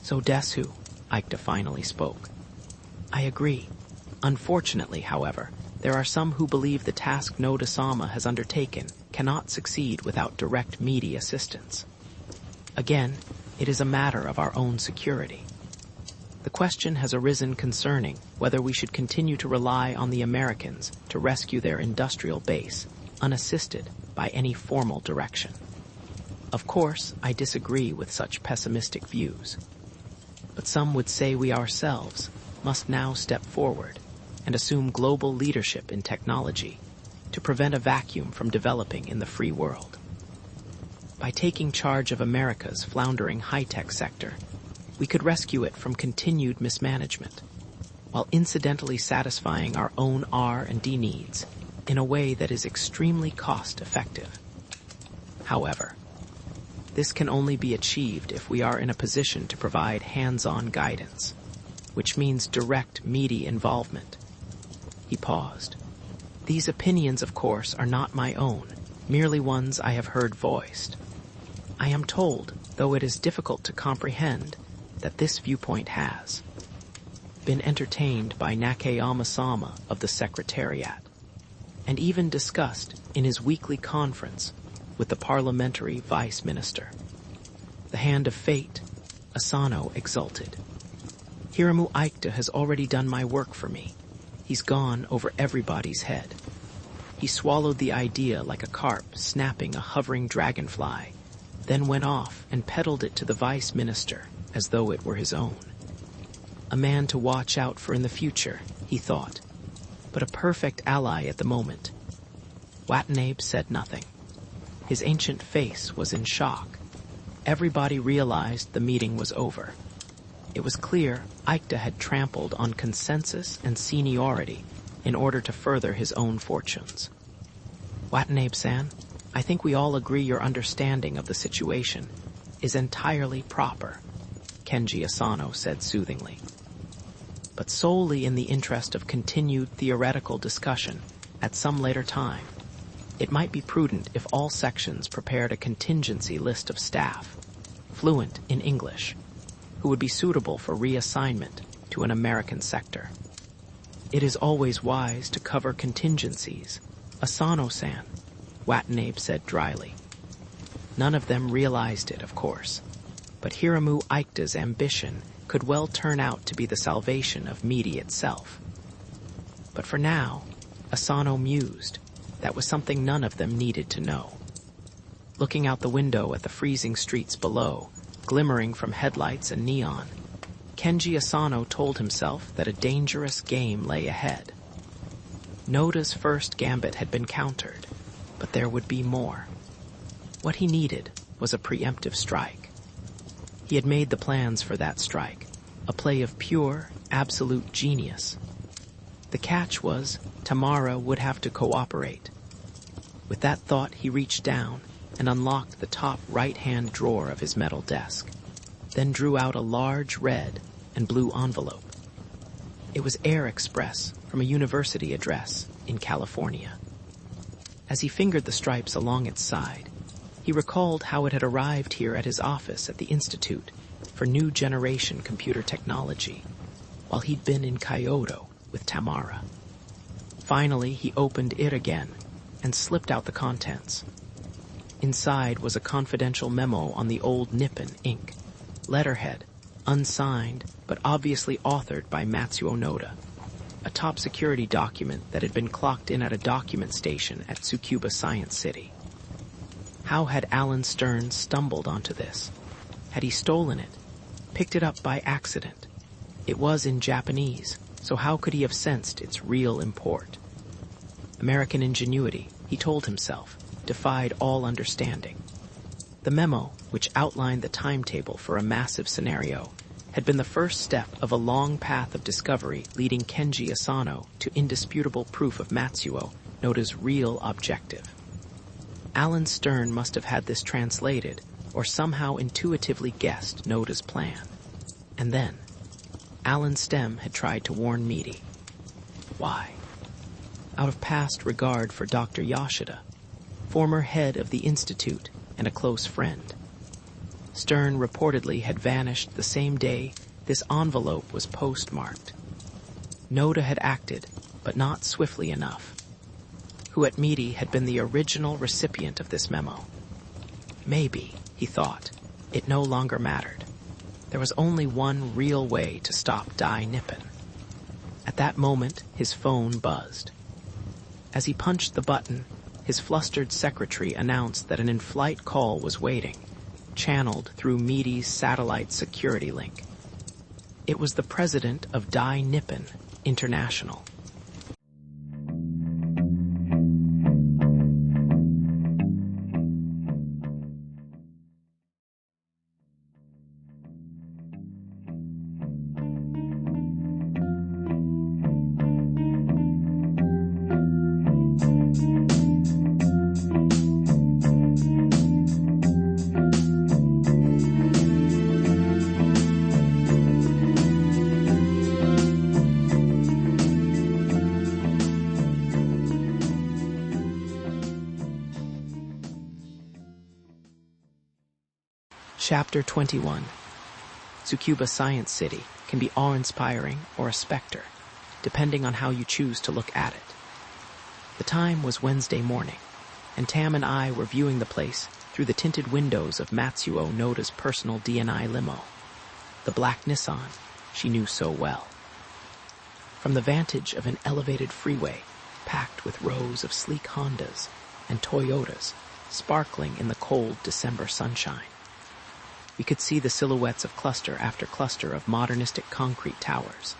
So desu, Aikta finally spoke. I agree. Unfortunately, however, there are some who believe the task Noda-sama has undertaken cannot succeed without direct media assistance. Again, it is a matter of our own security. The question has arisen concerning whether we should continue to rely on the Americans to rescue their industrial base, unassisted by any formal direction. Of course, I disagree with such pessimistic views. But some would say we ourselves must now step forward and assume global leadership in technology to prevent a vacuum from developing in the free world. By taking charge of America's floundering high-tech sector, we could rescue it from continued mismanagement, while incidentally satisfying our own R&D needs in a way that is extremely cost-effective. However, this can only be achieved if we are in a position to provide hands-on guidance, which means direct media involvement. He paused. These opinions, of course, are not my own, merely ones I have heard voiced. I am told, though it is difficult to comprehend, that this viewpoint has been entertained by Nakayama-sama of the Secretariat, and even discussed in his weekly conference with the parliamentary vice minister. The hand of fate, Asano exulted. Hiramu Aikta has already done my work for me. He's gone over everybody's head. He swallowed the idea like a carp snapping a hovering dragonfly, then went off and peddled it to the vice minister as though it were his own. A man to watch out for in the future, he thought, but a perfect ally at the moment. Watanabe said nothing. His ancient face was in shock. Everybody realized the meeting was over. It was clear Aikta had trampled on consensus and seniority in order to further his own fortunes. Watanabe-san, I think we all agree your understanding of the situation is entirely proper, Kenji Asano said soothingly. But solely in the interest of continued theoretical discussion at some later time, it might be prudent if all sections prepared a contingency list of staff, fluent in English, who would be suitable for reassignment to an American sector. It is always wise to cover contingencies, Asano-san, Watanabe said dryly. None of them realized it, of course, but Hiramu Aikta's ambition could well turn out to be the salvation of Midi itself. But for now, Asano mused, that was something none of them needed to know. Looking out the window at the freezing streets below, glimmering from headlights and neon, Kenji Asano told himself that a dangerous game lay ahead. Noda's first gambit had been countered, but there would be more. What he needed was a preemptive strike. He had made the plans for that strike, a play of pure, absolute genius. The catch was, Tamara would have to cooperate. With that thought, he reached down and unlocked the top right-hand drawer of his metal desk, then drew out a large red and blue envelope. It was Air Express from a university address in California. As he fingered the stripes along its side, he recalled how it had arrived here at his office at the Institute for New Generation Computer Technology, while he'd been in Kyoto with Tamara. Finally, he opened it again and slipped out the contents. Inside was a confidential memo on the old Nippon ink, letterhead, unsigned but obviously authored by Matsuo Noda, a top security document that had been clocked in at a document station at Tsukuba Science City. How had Alan Stern stumbled onto this? Had he stolen it? Picked it up by accident? It was in Japanese, so how could he have sensed its real import? American ingenuity, he told himself, defied all understanding. The memo, which outlined the timetable for a massive scenario, had been the first step of a long path of discovery leading Kenji Asano to indisputable proof of Matsuo Noda's real objective. Alan Stern must have had this translated or somehow intuitively guessed Noda's plan. And then, Alan Stem had tried to warn Midi. Why? Out of past regard for Dr. Yoshida, former head of the Institute and a close friend. Stern reportedly had vanished the same day this envelope was postmarked. Noda had acted, but not swiftly enough. Who at Midi had been the original recipient of this memo? Maybe, he thought, it no longer mattered. There was only one real way to stop Dai Nippon. At that moment, his phone buzzed. As he punched the button, his flustered secretary announced that an in-flight call was waiting, channeled through Midi's satellite security link. It was the president of Dai Nippon International. Chapter 21. Tsukuba Science City can be awe-inspiring or a specter, depending on how you choose to look at it. The time was Wednesday morning, and Tam and I were viewing the place through the tinted windows of Matsuo Noda's personal D&I limo, the black Nissan she knew so well. From the vantage of an elevated freeway packed with rows of sleek Hondas and Toyotas sparkling in the cold December sunshine, we could see the silhouettes of cluster after cluster of modernistic concrete towers,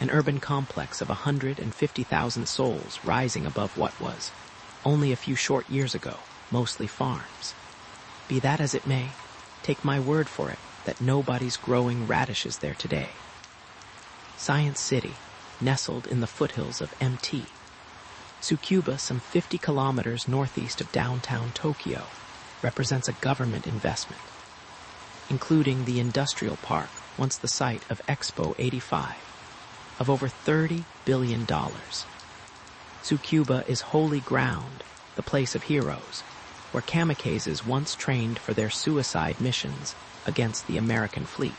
an urban complex of 150,000 souls rising above what was, only a few short years ago, mostly farms. Be that as it may, Take my word for it that nobody's growing radishes there today. Science City, nestled in the foothills of MT. Tsukuba, some 50 kilometers northeast of downtown Tokyo, represents a government investment, including the industrial park, once the site of Expo 85, of over $30 billion. Tsukuba is holy ground, the place of heroes, where kamikazes once trained for their suicide missions against the American fleet.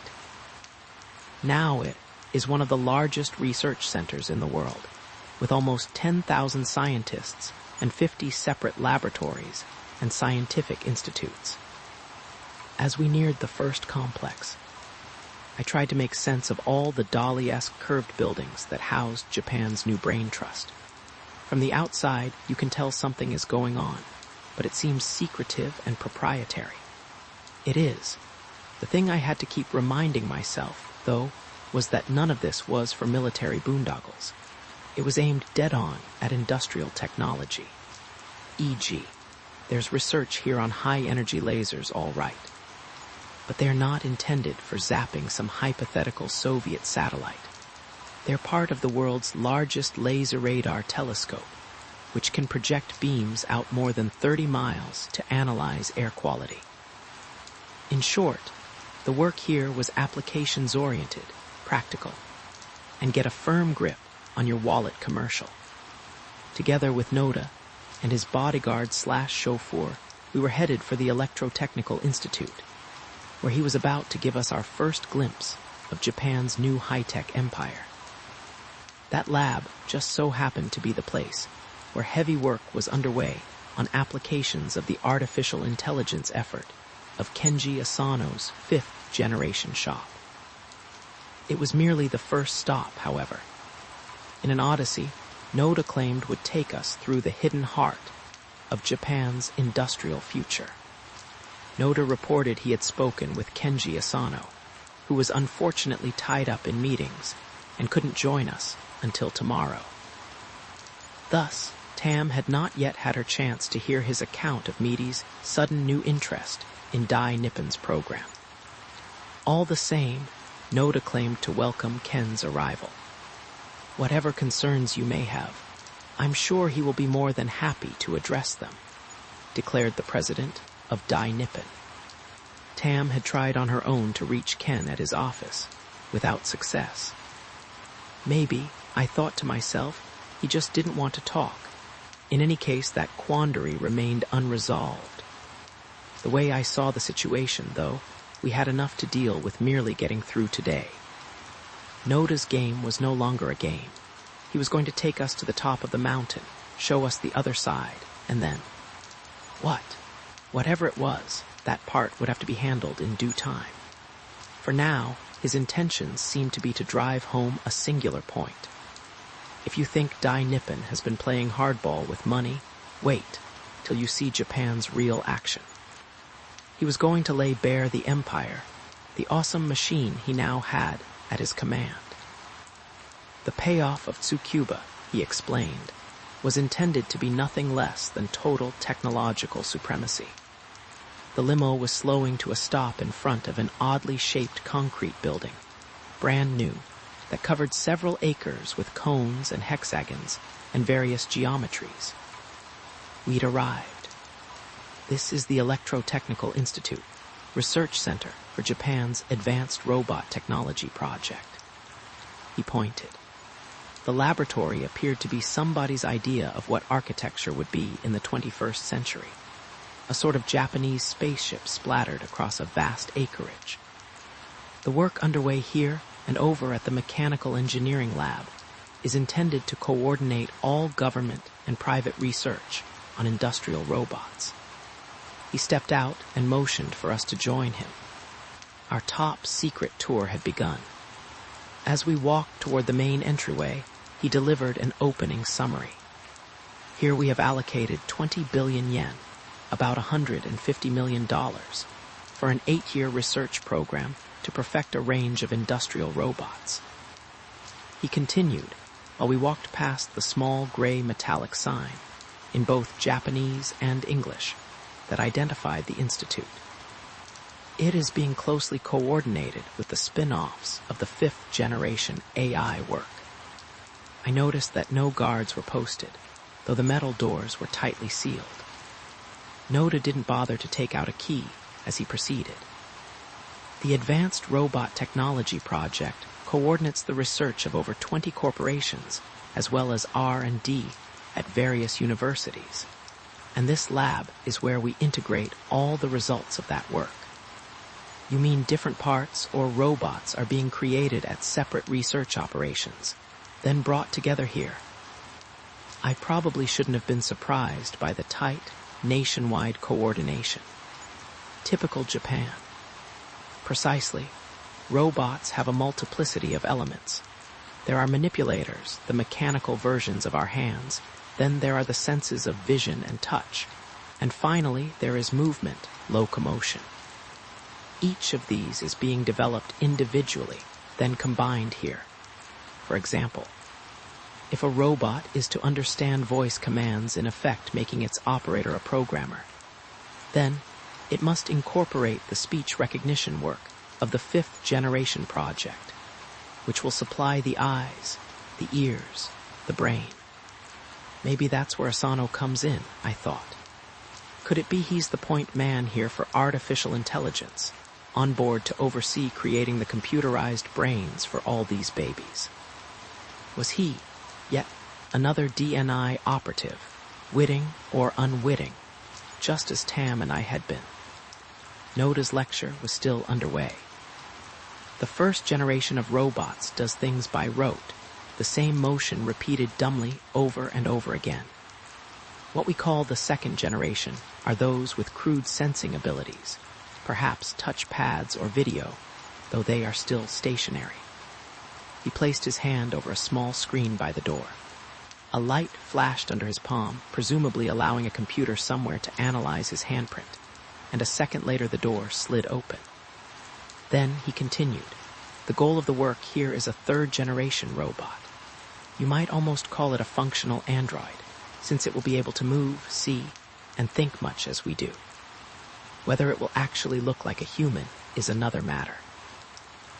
Now it is one of the largest research centers in the world, with almost 10,000 scientists and 50 separate laboratories and scientific institutes. As we neared the first complex, I tried to make sense of all the dolly-esque curved buildings that housed Japan's new brain trust. From the outside, you can tell something is going on, but it seems secretive and proprietary. It is. The thing I had to keep reminding myself, though, was that none of this was for military boondoggles. It was aimed dead-on at industrial technology. E.g., there's research here on high-energy lasers, all right. But they're not intended for zapping some hypothetical Soviet satellite. They're part of the world's largest laser radar telescope, which can project beams out more than 30 miles to analyze air quality. In short, the work here was applications-oriented, practical, and get a firm grip on your wallet commercial. Together with Noda and his bodyguard/chauffeur, we were headed for the Electrotechnical Institute, where he was about to give us our first glimpse of Japan's new high-tech empire. That lab just so happened to be the place where heavy work was underway on applications of the artificial intelligence effort of Kenji Asano's 5th-generation shop. It was merely the first stop, however. In an odyssey, Noda claimed would take us through the hidden heart of Japan's industrial future. Noda reported he had spoken with Kenji Asano, who was unfortunately tied up in meetings and couldn't join us until tomorrow. Thus, Tam had not yet had her chance to hear his account of Meaty's sudden new interest in Dai Nippon's program. All the same, Noda claimed to welcome Ken's arrival. Whatever concerns you may have, I'm sure he will be more than happy to address them, declared the president of Dai Nippon. Tam had tried on her own to reach Ken at his office, without success. Maybe, I thought to myself, he just didn't want to talk. In any case, that quandary remained unresolved. The way I saw the situation, though, we had enough to deal with merely getting through today. Noda's game was no longer a game. He was going to take us to the top of the mountain, show us the other side, and then... what? Whatever it was, that part would have to be handled in due time. For now, his intentions seemed to be to drive home a singular point. If you think Dai Nippon has been playing hardball with money, wait till you see Japan's real action. He was going to lay bare the empire, the awesome machine he now had at his command. The payoff of Tsukuba, he explained, was intended to be nothing less than total technological supremacy. The limo was slowing to a stop in front of an oddly shaped concrete building, brand new, that covered several acres with cones and hexagons and various geometries. We'd arrived. This is the Electrotechnical Institute, research center for Japan's Advanced Robot Technology Project. He pointed. The laboratory appeared to be somebody's idea of what architecture would be in the 21st century, a sort of Japanese spaceship splattered across a vast acreage. The work underway here and over at the Mechanical Engineering Lab is intended to coordinate all government and private research on industrial robots. He stepped out and motioned for us to join him. Our top secret tour had begun. As we walked toward the main entryway, he delivered an opening summary. Here we have allocated 20 billion yen, about $150 million, for an 8-year research program to perfect a range of industrial robots. He continued while we walked past the small gray metallic sign, in both Japanese and English, that identified the institute. It is being closely coordinated with the spin-offs of the 5th generation AI work. I noticed that no guards were posted, though the metal doors were tightly sealed. Noda didn't bother to take out a key as he proceeded. The Advanced Robot Technology Project coordinates the research of over 20 corporations, as well as R&D at various universities. And this lab is where we integrate all the results of that work. You mean different parts or robots are being created at separate research operations, then brought together here? I probably shouldn't have been surprised by the tight, nationwide coordination. Typical Japan. Precisely. Robots have a multiplicity of elements. There are manipulators, the mechanical versions of our hands. Then there are the senses of vision and touch. And finally, there is movement, locomotion. Each of these is being developed individually, then combined here. For example, if a robot is to understand voice commands, in effect making its operator a programmer, then it must incorporate the speech recognition work of the 5th generation project, which will supply the eyes, the ears, the brain. Maybe that's where Asano comes in, I thought. Could it be he's the point man here for artificial intelligence, on board to oversee creating the computerized brains for all these babies? Was he, yet another DNI operative, witting or unwitting, just as Tam and I had been? Noda's lecture was still underway. The 1st generation of robots does things by rote, the same motion repeated dumbly over and over again. What we call the 2nd generation are those with crude sensing abilities, perhaps touch pads or video, though they are still stationary. He placed his hand over a small screen by the door. A light flashed under his palm, presumably allowing a computer somewhere to analyze his handprint, and a second later the door slid open. Then he continued. The goal of the work here is a 3rd generation robot. You might almost call it a functional android, since it will be able to move, see, and think much as we do. Whether it will actually look like a human is another matter.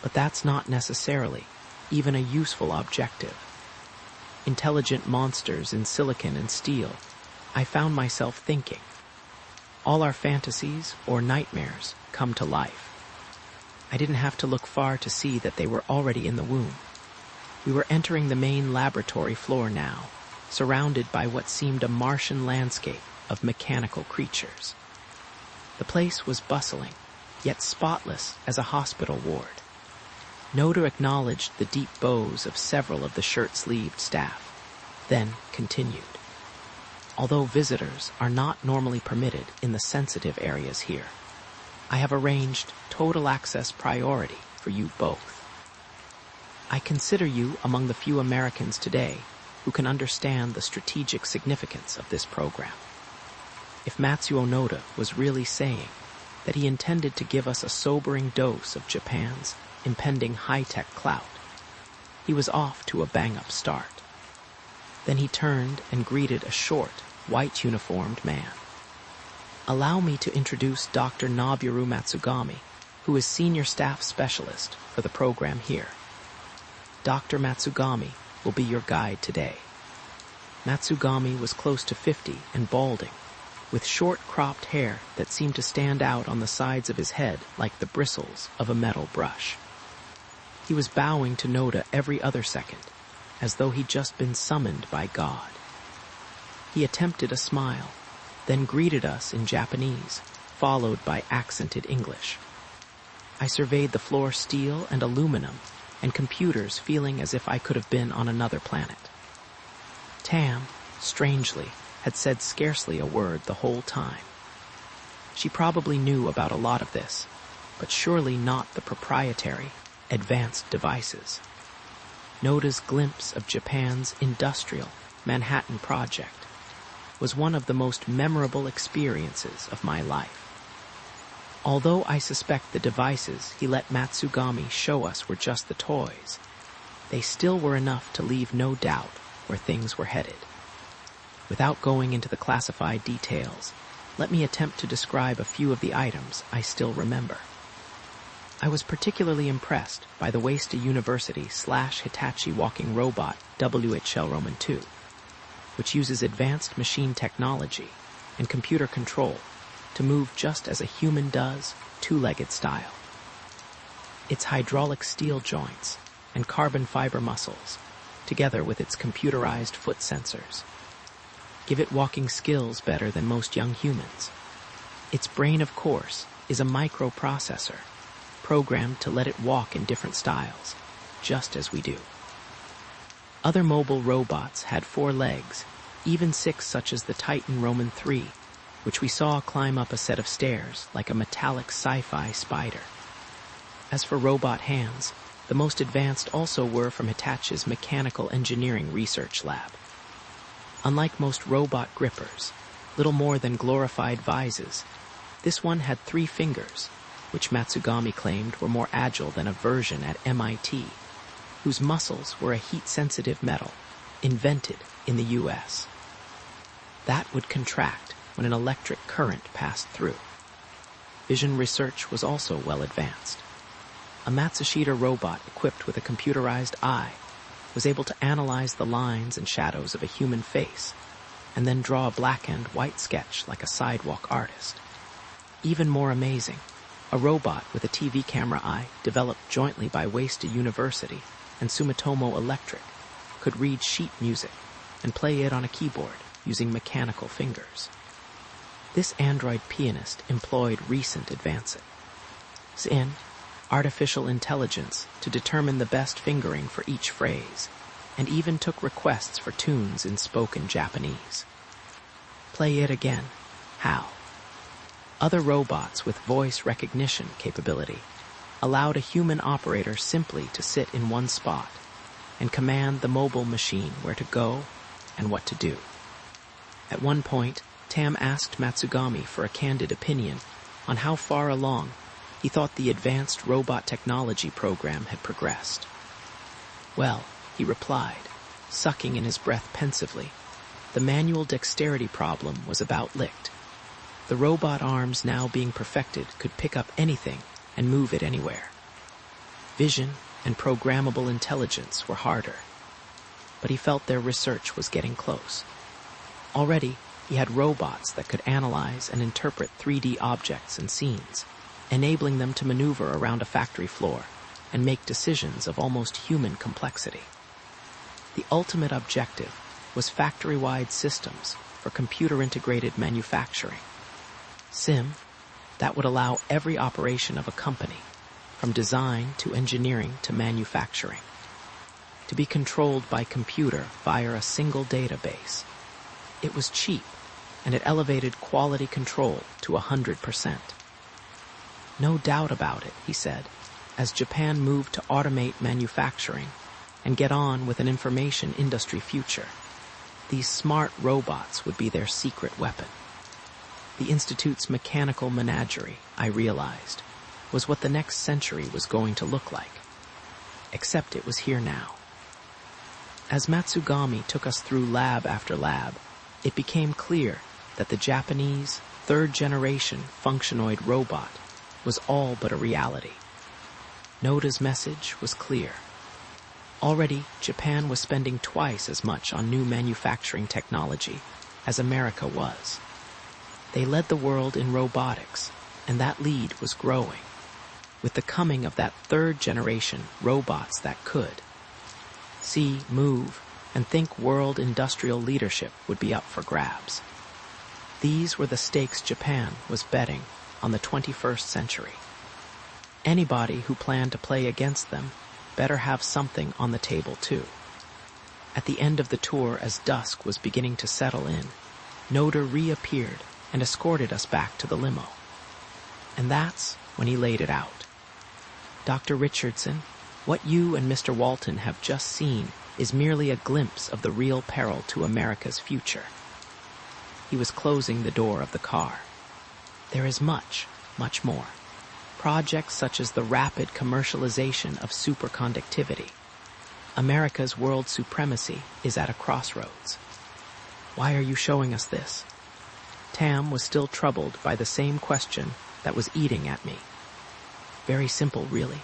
But that's not necessarily even a useful objective. Intelligent monsters in silicon and steel, I found myself thinking. All our fantasies or nightmares come to life. I didn't have to look far to see that they were already in the womb. We were entering the main laboratory floor now, surrounded by what seemed a Martian landscape of mechanical creatures. The place was bustling, yet spotless as a hospital ward. Noda acknowledged the deep bows of several of the shirt-sleeved staff, then continued. Although visitors are not normally permitted in the sensitive areas here, I have arranged total access priority for you both. I consider you among the few Americans today who can understand the strategic significance of this program. If Matsuo Noda was really saying that he intended to give us a sobering dose of Japan's impending high-tech clout, he was off to a bang-up start. Then he turned and greeted a short, white-uniformed man. Allow me to introduce Dr. Noboru Matsugami, who is Senior Staff Specialist for the program here. Dr. Matsugami will be your guide today. Matsugami was close to 50 and balding, with short cropped hair that seemed to stand out on the sides of his head like the bristles of a metal brush. He was bowing to Noda every other second, as though he'd just been summoned by God. He attempted a smile, then greeted us in Japanese, followed by accented English. I surveyed the floor steel and aluminum and computers, feeling as if I could have been on another planet. Tam, strangely, had said scarcely a word the whole time. She probably knew about a lot of this, but surely not the proprietary, advanced devices. Noda's glimpse of Japan's industrial Manhattan Project was one of the most memorable experiences of my life. Although I suspect the devices he let Matsugami show us were just the toys, they still were enough to leave no doubt where things were headed. Without going into the classified details, let me attempt to describe a few of the items I still remember. I was particularly impressed by the Waste University / Hitachi walking robot WHL Roman 2, which uses advanced machine technology and computer control to move just as a human does, two-legged style. Its hydraulic steel joints and carbon fiber muscles, together with its computerized foot sensors, give it walking skills better than most young humans. Its brain, of course, is a microprocessor, programmed to let it walk in different styles, just as we do. Other mobile robots had 4 legs, even 6 such as the Titan Roman 3, which we saw climb up a set of stairs like a metallic sci-fi spider. As for robot hands, the most advanced also were from Hitachi's Mechanical Engineering Research Lab. Unlike most robot grippers, little more than glorified vises, this one had 3 fingers, which Matsugami claimed were more agile than a version at MIT, whose muscles were a heat-sensitive metal invented in the U.S. That would contract when an electric current passed through. Vision research was also well advanced. A Matsushita robot equipped with a computerized eye was able to analyze the lines and shadows of a human face and then draw a black and white sketch like a sidewalk artist. Even more amazing, a robot with a TV camera eye developed jointly by Waste University and Sumitomo Electric could read sheet music and play it on a keyboard using mechanical fingers. This android pianist employed recent advances in artificial intelligence to determine the best fingering for each phrase, and even took requests for tunes in spoken Japanese. Play it again. How? Other robots with voice recognition capability allowed a human operator simply to sit in one spot and command the mobile machine where to go and what to do. At one point, Tam asked Matsugami for a candid opinion on how far along he thought the advanced robot technology program had progressed. Well, he replied, sucking in his breath pensively, the manual dexterity problem was about licked. The robot arms now being perfected could pick up anything and move it anywhere. Vision and programmable intelligence were harder, but he felt their research was getting close. Already, he had robots that could analyze and interpret 3D objects and scenes, enabling them to maneuver around a factory floor and make decisions of almost human complexity. The ultimate objective was factory-wide systems for computer-integrated manufacturing. SIM that would allow every operation of a company, from design to engineering to manufacturing, to be controlled by computer via a single database. It was cheap, and it elevated quality control to 100%. No doubt about it, he said, as Japan moved to automate manufacturing and get on with an information industry future. These smart robots would be their secret weapon. The Institute's mechanical menagerie, I realized, was what the next century was going to look like. Except it was here now. As Matsugami took us through lab after lab, it became clear that the Japanese third-generation functionoid robot was all but a reality. Noda's message was clear. Already, Japan was spending twice as much on new manufacturing technology as America was. They led the world in robotics, and that lead was growing, with the coming of that third-generation robots that could see, move, and think world industrial leadership would be up for grabs. These were the stakes Japan was betting on the 21st century. Anybody who planned to play against them better have something on the table too. At the end of the tour, as dusk was beginning to settle in, Noda reappeared and escorted us back to the limo. And that's when he laid it out. Dr. Richardson, what you and Mr. Walton have just seen is merely a glimpse of the real peril to America's future. He was closing the door of the car. There is much, much more. Projects such as the rapid commercialization of superconductivity. America's world supremacy is at a crossroads. Why are you showing us this? Tam was still troubled by the same question that was eating at me. Very simple, really.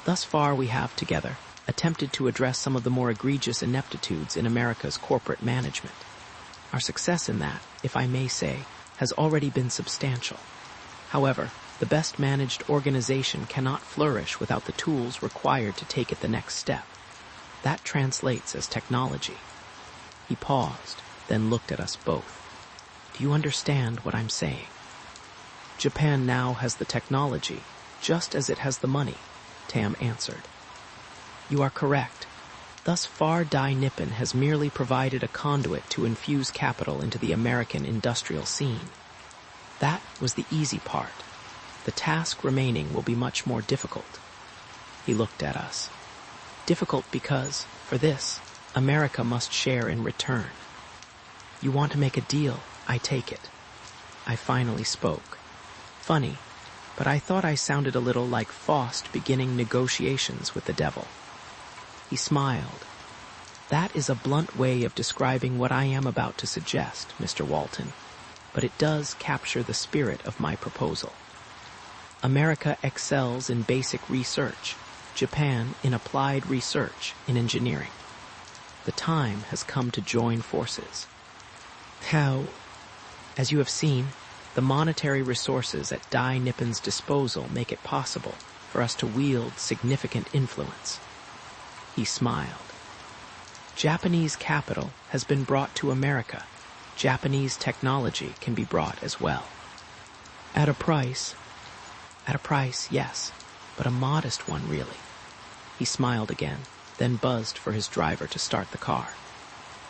Thus far we have, together, attempted to address some of the more egregious ineptitudes in America's corporate management. Our success in that, if I may say, has already been substantial. However, the best managed organization cannot flourish without the tools required to take it the next step. That translates as technology. He paused, then looked at us both. Do you understand what I'm saying? Japan now has the technology, just as it has the money, Tam answered. You are correct. Thus far, Dai Nippon has merely provided a conduit to infuse capital into the American industrial scene. That was the easy part. The task remaining will be much more difficult. He looked at us. Difficult because, for this, America must share in return. You want to make a deal, I take it. I finally spoke. Funny, but I thought I sounded a little like Faust beginning negotiations with the devil. He smiled. That is a blunt way of describing what I am about to suggest, Mr. Walton, but it does capture the spirit of my proposal. America excels in basic research, Japan in applied research in engineering. The time has come to join forces. How? As you have seen, the monetary resources at Dai Nippon's disposal make it possible for us to wield significant influence. He smiled. Japanese capital has been brought to America. Japanese technology can be brought as well. At a price, yes, but a modest one, really. He smiled again, then buzzed for his driver to start the car.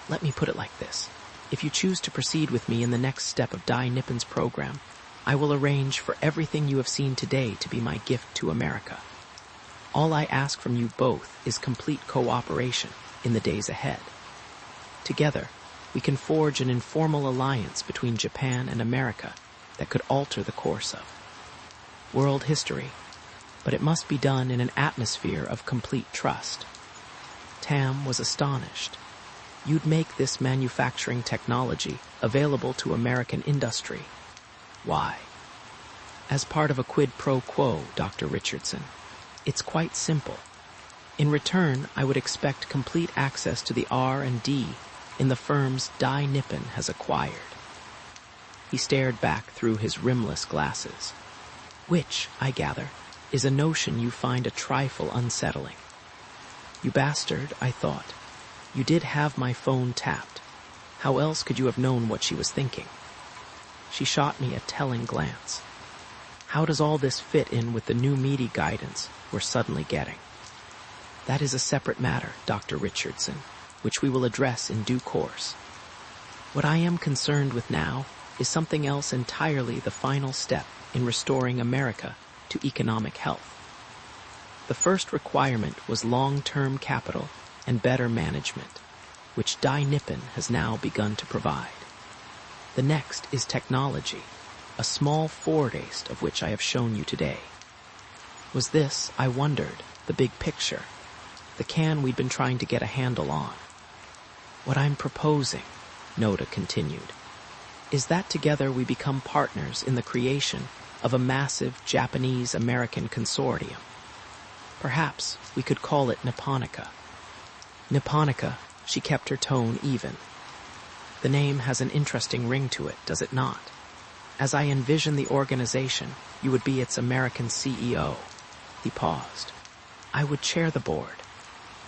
Let me put it like this. If you choose to proceed with me in the next step of Dai Nippon's program, I will arrange for everything you have seen today to be my gift to America. All I ask from you both is complete cooperation in the days ahead. Together, we can forge an informal alliance between Japan and America that could alter the course of world history, but it must be done in an atmosphere of complete trust. Tam was astonished. You'd make this manufacturing technology available to American industry. Why? As part of a quid pro quo, Dr. Richardson. It's quite simple. In return, I would expect complete access to the R&D in the firms Dai Nippon has acquired. He stared back through his rimless glasses. Which, I gather, is a notion you find a trifle unsettling. You bastard, I thought. You did have my phone tapped. How else could you have known what she was thinking? She shot me a telling glance. How does all this fit in with the new meaty guidance we're suddenly getting? That is a separate matter, Dr. Richardson, which we will address in due course. What I am concerned with now is something else entirely, the final step in restoring America to economic health. The first requirement was long-term capital and better management, which Dai Nippon has now begun to provide. The next is technology, a small foretaste of which I have shown you today. Was this, I wondered, the big picture, the can we'd been trying to get a handle on? What I'm proposing, Noda continued, is that together we become partners in the creation of a massive Japanese-American consortium. Perhaps we could call it Nipponica. Nipponica, she kept her tone even. The name has an interesting ring to it, does it not? As I envision the organization, you would be its American CEO. He paused. I would chair the board.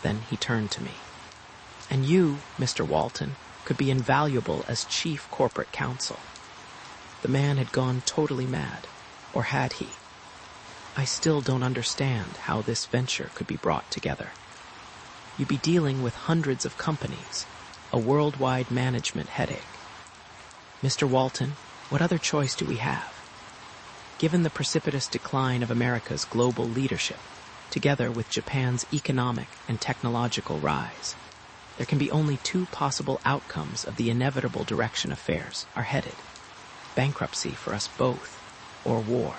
Then he turned to me. And you, Mr. Walton, could be invaluable as chief corporate counsel. The man had gone totally mad, or had he? I still don't understand how this venture could be brought together. You'd be dealing with hundreds of companies, a worldwide management headache. Mr. Walton, what other choice do we have? Given the precipitous decline of America's global leadership, together with Japan's economic and technological rise, there can be only two possible outcomes of the inevitable direction affairs are headed: bankruptcy for us both, or war.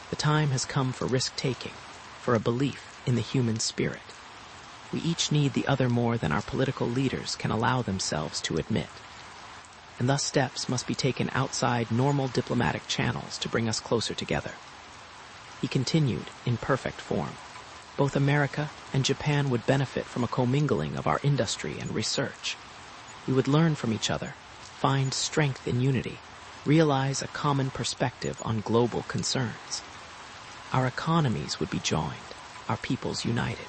The time has come for risk-taking, for a belief in the human spirit. We each need the other more than our political leaders can allow themselves to admit. And thus steps must be taken outside normal diplomatic channels to bring us closer together. He continued in perfect form. Both America and Japan would benefit from a commingling of our industry and research. We would learn from each other, find strength in unity, realize a common perspective on global concerns. Our economies would be joined, our peoples united,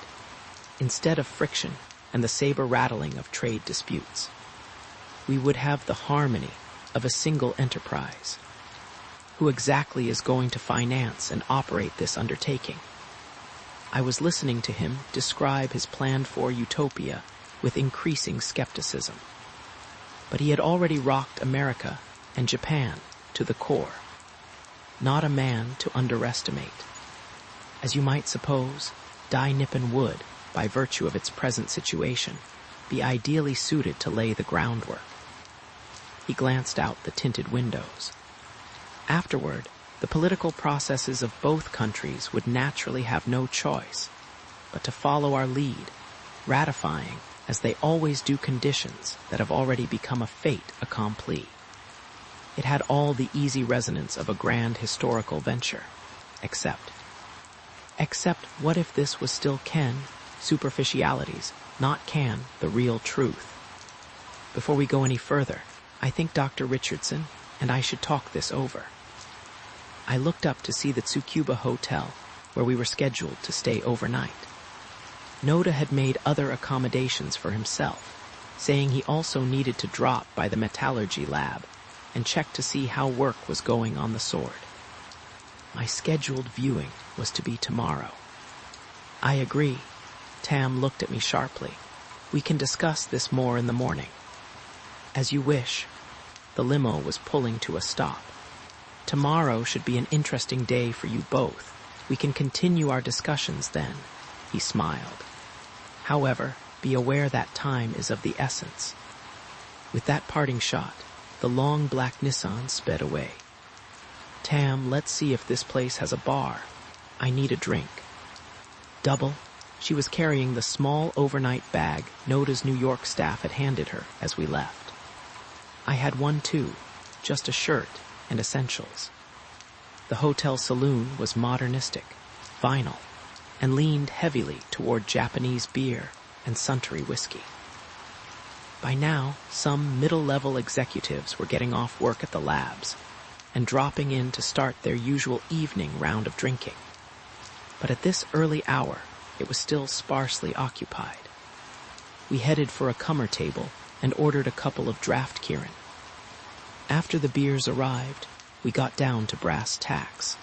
instead of friction and the saber-rattling of trade disputes. We would have the harmony of a single enterprise. Who exactly is going to finance and operate this undertaking? I was listening to him describe his planned-for utopia with increasing skepticism. But he had already rocked America and Japan to the core. Not a man to underestimate. As you might suppose, Dai Nippon would, by virtue of its present situation, be ideally suited to lay the groundwork. He glanced out the tinted windows. Afterward, the political processes of both countries would naturally have no choice but to follow our lead, ratifying, as they always do, conditions that have already become a fait accompli. It had all the easy resonance of a grand historical venture, except what if this was still superficialities, not the real truth? Before we go any further, I think Dr. Richardson and I should talk this over. I looked up to see the Tsukuba Hotel, where we were scheduled to stay overnight. Noda had made other accommodations for himself, saying he also needed to drop by the metallurgy lab and check to see how work was going on the sword. My scheduled viewing was to be tomorrow. I agree. Tam looked at me sharply. We can discuss this more in the morning. As you wish. The limo was pulling to a stop. Tomorrow should be an interesting day for you both. We can continue our discussions then, he smiled. However, be aware that time is of the essence. With that parting shot, the long black Nissan sped away. Tam, let's see if this place has a bar. I need a drink. Double. She was carrying the small overnight bag Noda's New York staff had handed her as we left. I had one too, just a shirt and essentials. The hotel saloon was modernistic, vinyl, and leaned heavily toward Japanese beer and Suntory whiskey. By now, some middle-level executives were getting off work at the labs and dropping in to start their usual evening round of drinking. But at this early hour, it was still sparsely occupied. We headed for a comer table and ordered a couple of draft Kirin. After the beers arrived, we got down to brass tacks.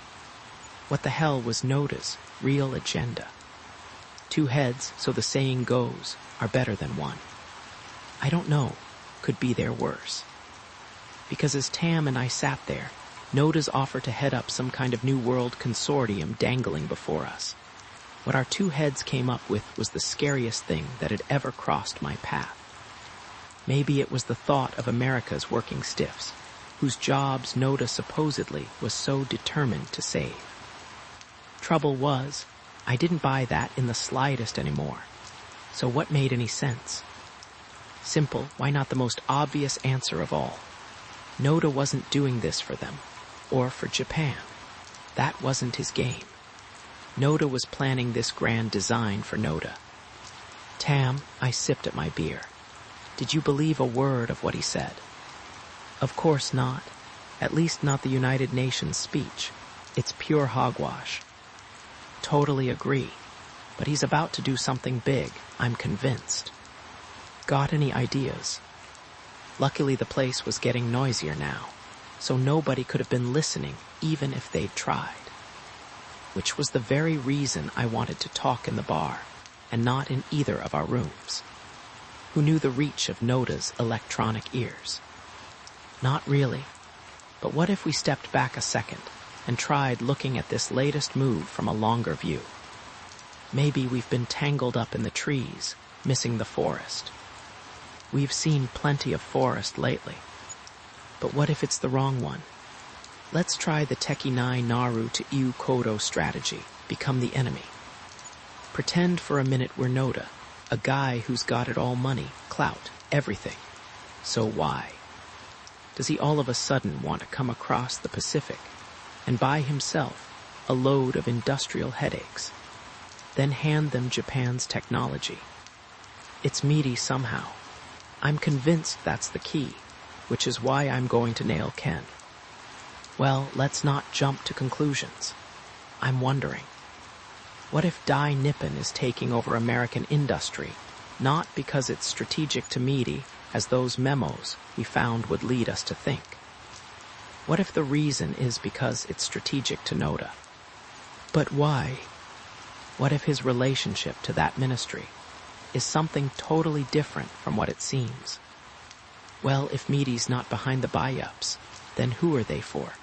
What the hell was Noda's real agenda? 2 heads, so the saying goes, are better than one. I don't know, could be their worse. Because as Tam and I sat there, Noda's offer to head up some kind of New World consortium dangling before us. What our 2 heads came up with was the scariest thing that had ever crossed my path. Maybe it was the thought of America's working stiffs, whose jobs Noda supposedly was so determined to save. Trouble was, I didn't buy that in the slightest anymore. So what made any sense? Simple, why not the most obvious answer of all? Noda wasn't doing this for them, or for Japan. That wasn't his game. Noda was planning this grand design for Noda. Tam, I sipped at my beer. Did you believe a word of what he said? Of course not. At least not the United Nations speech. It's pure hogwash. Totally agree. But he's about to do something big, I'm convinced. Got any ideas? Luckily the place was getting noisier now, so nobody could have been listening even if they'd tried. Which was the very reason I wanted to talk in the bar, and not in either of our rooms. Who knew the reach of Noda's electronic ears? Not really. But what if we stepped back a second and tried looking at this latest move from a longer view? Maybe we've been tangled up in the trees, missing the forest. We've seen plenty of forest lately. But what if it's the wrong one? Let's try the Tekinai Naru to Iu Kodo strategy, become the enemy. Pretend for a minute we're Noda, a guy who's got it all: money, clout, everything. So why? Does he all of a sudden want to come across the Pacific and by himself a load of industrial headaches, then hand them Japan's technology. It's meaty somehow. I'm convinced that's the key, which is why I'm going to nail Ken. Well, let's not jump to conclusions. I'm wondering, what if Dai Nippon is taking over American industry, not because it's strategic to Meaty, as those memos we found would lead us to think? What if the reason is because it's strategic to Noda? But why? What if his relationship to that ministry is something totally different from what it seems? Well, if Meaty's not behind the buy-ups, then who are they for?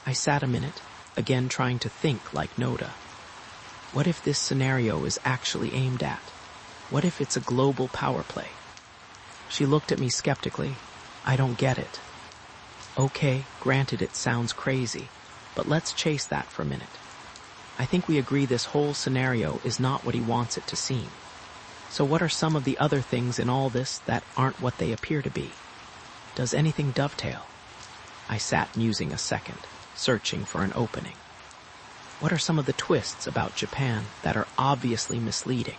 I sat a minute, again trying to think like Noda. What if this scenario is actually aimed at? What if it's a global power play? She looked at me skeptically. I don't get it. Okay, granted it sounds crazy, but let's chase that for a minute. I think we agree this whole scenario is not what he wants it to seem. So what are some of the other things in all this that aren't what they appear to be? Does anything dovetail? I sat musing a second, searching for an opening. What are some of the twists about Japan that are obviously misleading?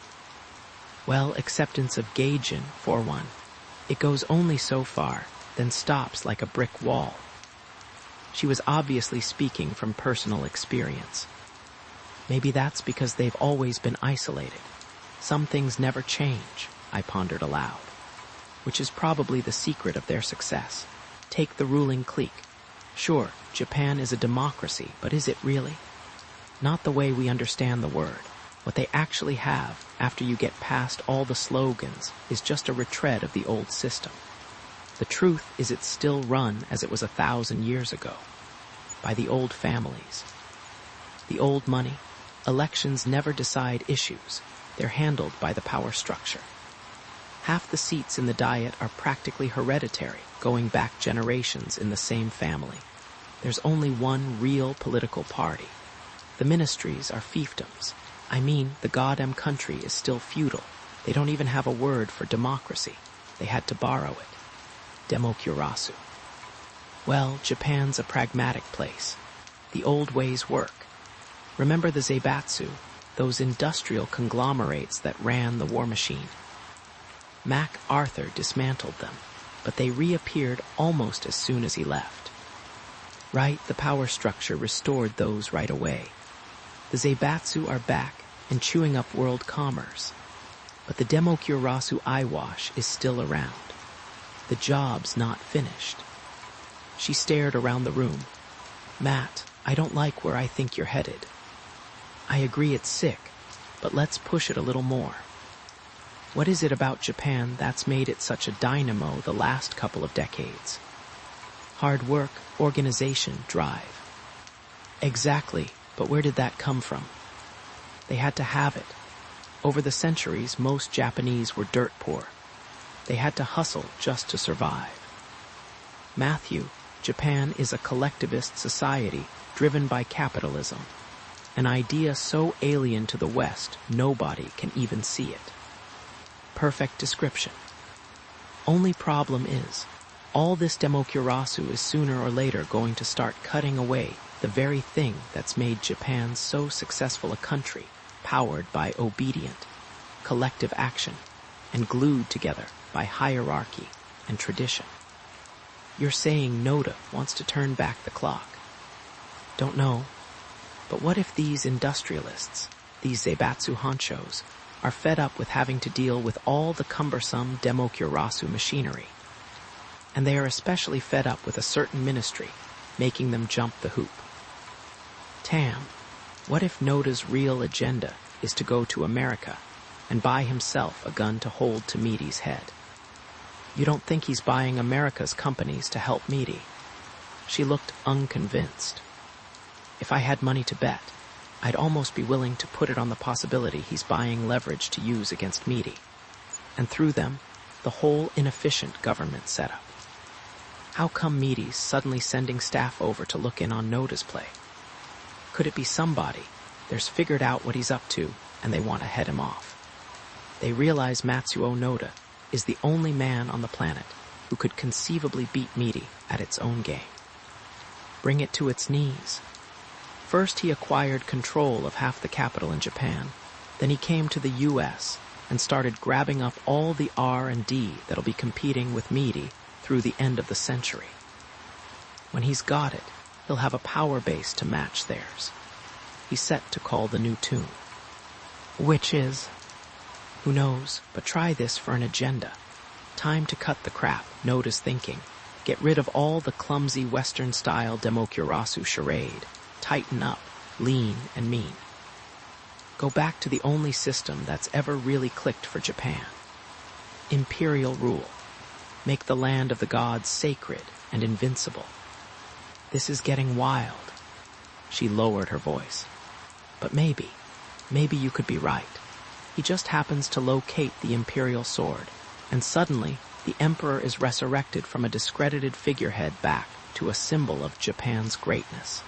Well, acceptance of Gaijin, for one. It goes only so far, then stops like a brick wall. She was obviously speaking from personal experience. Maybe that's because they've always been isolated. Some things never change, I pondered aloud, which is probably the secret of their success. Take the ruling clique. Sure, Japan is a democracy, but is it really? Not the way we understand the word. What they actually have, after you get past all the slogans, is just a retread of the old system. The truth is it's still run as it was 1,000 years ago, by the old families. The old money. Elections never decide issues. They're handled by the power structure. Half the seats in the Diet are practically hereditary, going back generations in the same family. There's only one real political party. The ministries are fiefdoms. I mean, the goddamn country is still feudal. They don't even have a word for democracy. They had to borrow it. Demokurasu. Well, Japan's a pragmatic place. The old ways work. Remember the Zaibatsu, those industrial conglomerates that ran the war machine? MacArthur dismantled them, but they reappeared almost as soon as he left. Right, the power structure restored those right away. The Zaibatsu are back and chewing up world commerce. But the Demokurasu eyewash is still around. The job's not finished. She stared around the room. Matt, I don't like where I think you're headed. I agree it's sick, but let's push it a little more. What is it about Japan that's made it such a dynamo the last couple of decades? Hard work, organization, drive. Exactly, but where did that come from? They had to have it. Over the centuries, most Japanese were dirt poor. They had to hustle just to survive. Matthew, Japan is a collectivist society driven by capitalism. An idea so alien to the West, nobody can even see it. Perfect description. Only problem is, all this Demokurasu is sooner or later going to start cutting away the very thing that's made Japan so successful a country, powered by obedient, collective action, and glued together by hierarchy and tradition. You're saying Noda wants to turn back the clock. Don't know. But what if these industrialists, these Zaibatsu honchos, are fed up with having to deal with all the cumbersome Demokurasu machinery? And they are especially fed up with a certain ministry, making them jump the hoop. Tam, what if Noda's real agenda is to go to America and buy himself a gun to hold to Meaty's head? You don't think he's buying America's companies to help Meaty? She looked unconvinced. If I had money to bet, I'd almost be willing to put it on the possibility he's buying leverage to use against Meaty, and through them, the whole inefficient government setup. How come Meaty's suddenly sending staff over to look in on Noda's play? Could it be somebody there's figured out what he's up to and they want to head him off? They realize Matsuo Noda is the only man on the planet who could conceivably beat Meaty at its own game. Bring it to its knees. First he acquired control of half the capital in Japan. Then he came to the U.S. and started grabbing up all the R&D that'll be competing with Meiji through the end of the century. When he's got it, he'll have a power base to match theirs. He's set to call the new tune. Which is, who knows, but try this for an agenda. Time to cut the crap, Noda's thinking. Get rid of all the clumsy Western-style demokurasu charade. Tighten up, lean and mean. Go back to the only system that's ever really clicked for Japan. Imperial rule. Make the land of the gods sacred and invincible. This is getting wild. She lowered her voice. But maybe you could be right. He just happens to locate the imperial sword, and suddenly the emperor is resurrected from a discredited figurehead back to a symbol of Japan's greatness.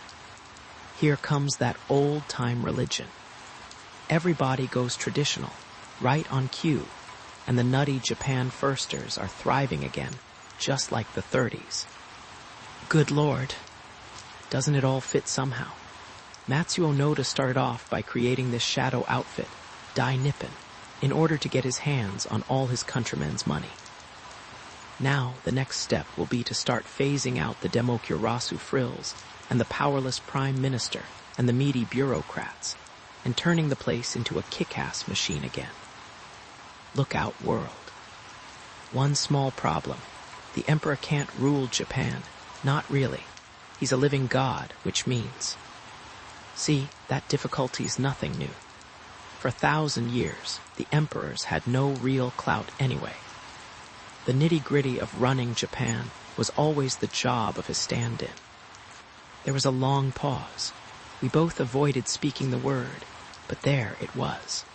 Here comes that old-time religion. Everybody goes traditional, right on cue, and the nutty Japan firsters are thriving again, just like the 30s. Good Lord. Doesn't it all fit somehow? Matsuo Noda started off by creating this shadow outfit, Dai Nippon, in order to get his hands on all his countrymen's money. Now, the next step will be to start phasing out the demokurasu frills and the powerless prime minister and the meaty bureaucrats, and turning the place into a kick-ass machine again. Look out, world. One small problem. The emperor can't rule Japan. Not really. He's a living god, which means... See, that difficulty's nothing new. For 1,000 years, the emperors had no real clout anyway. The nitty-gritty of running Japan was always the job of his stand-in. There was a long pause. We both avoided speaking the word, but there it was.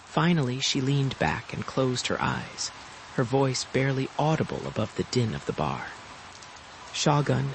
Finally, she leaned back and closed her eyes, her voice barely audible above the din of the bar. Shogun,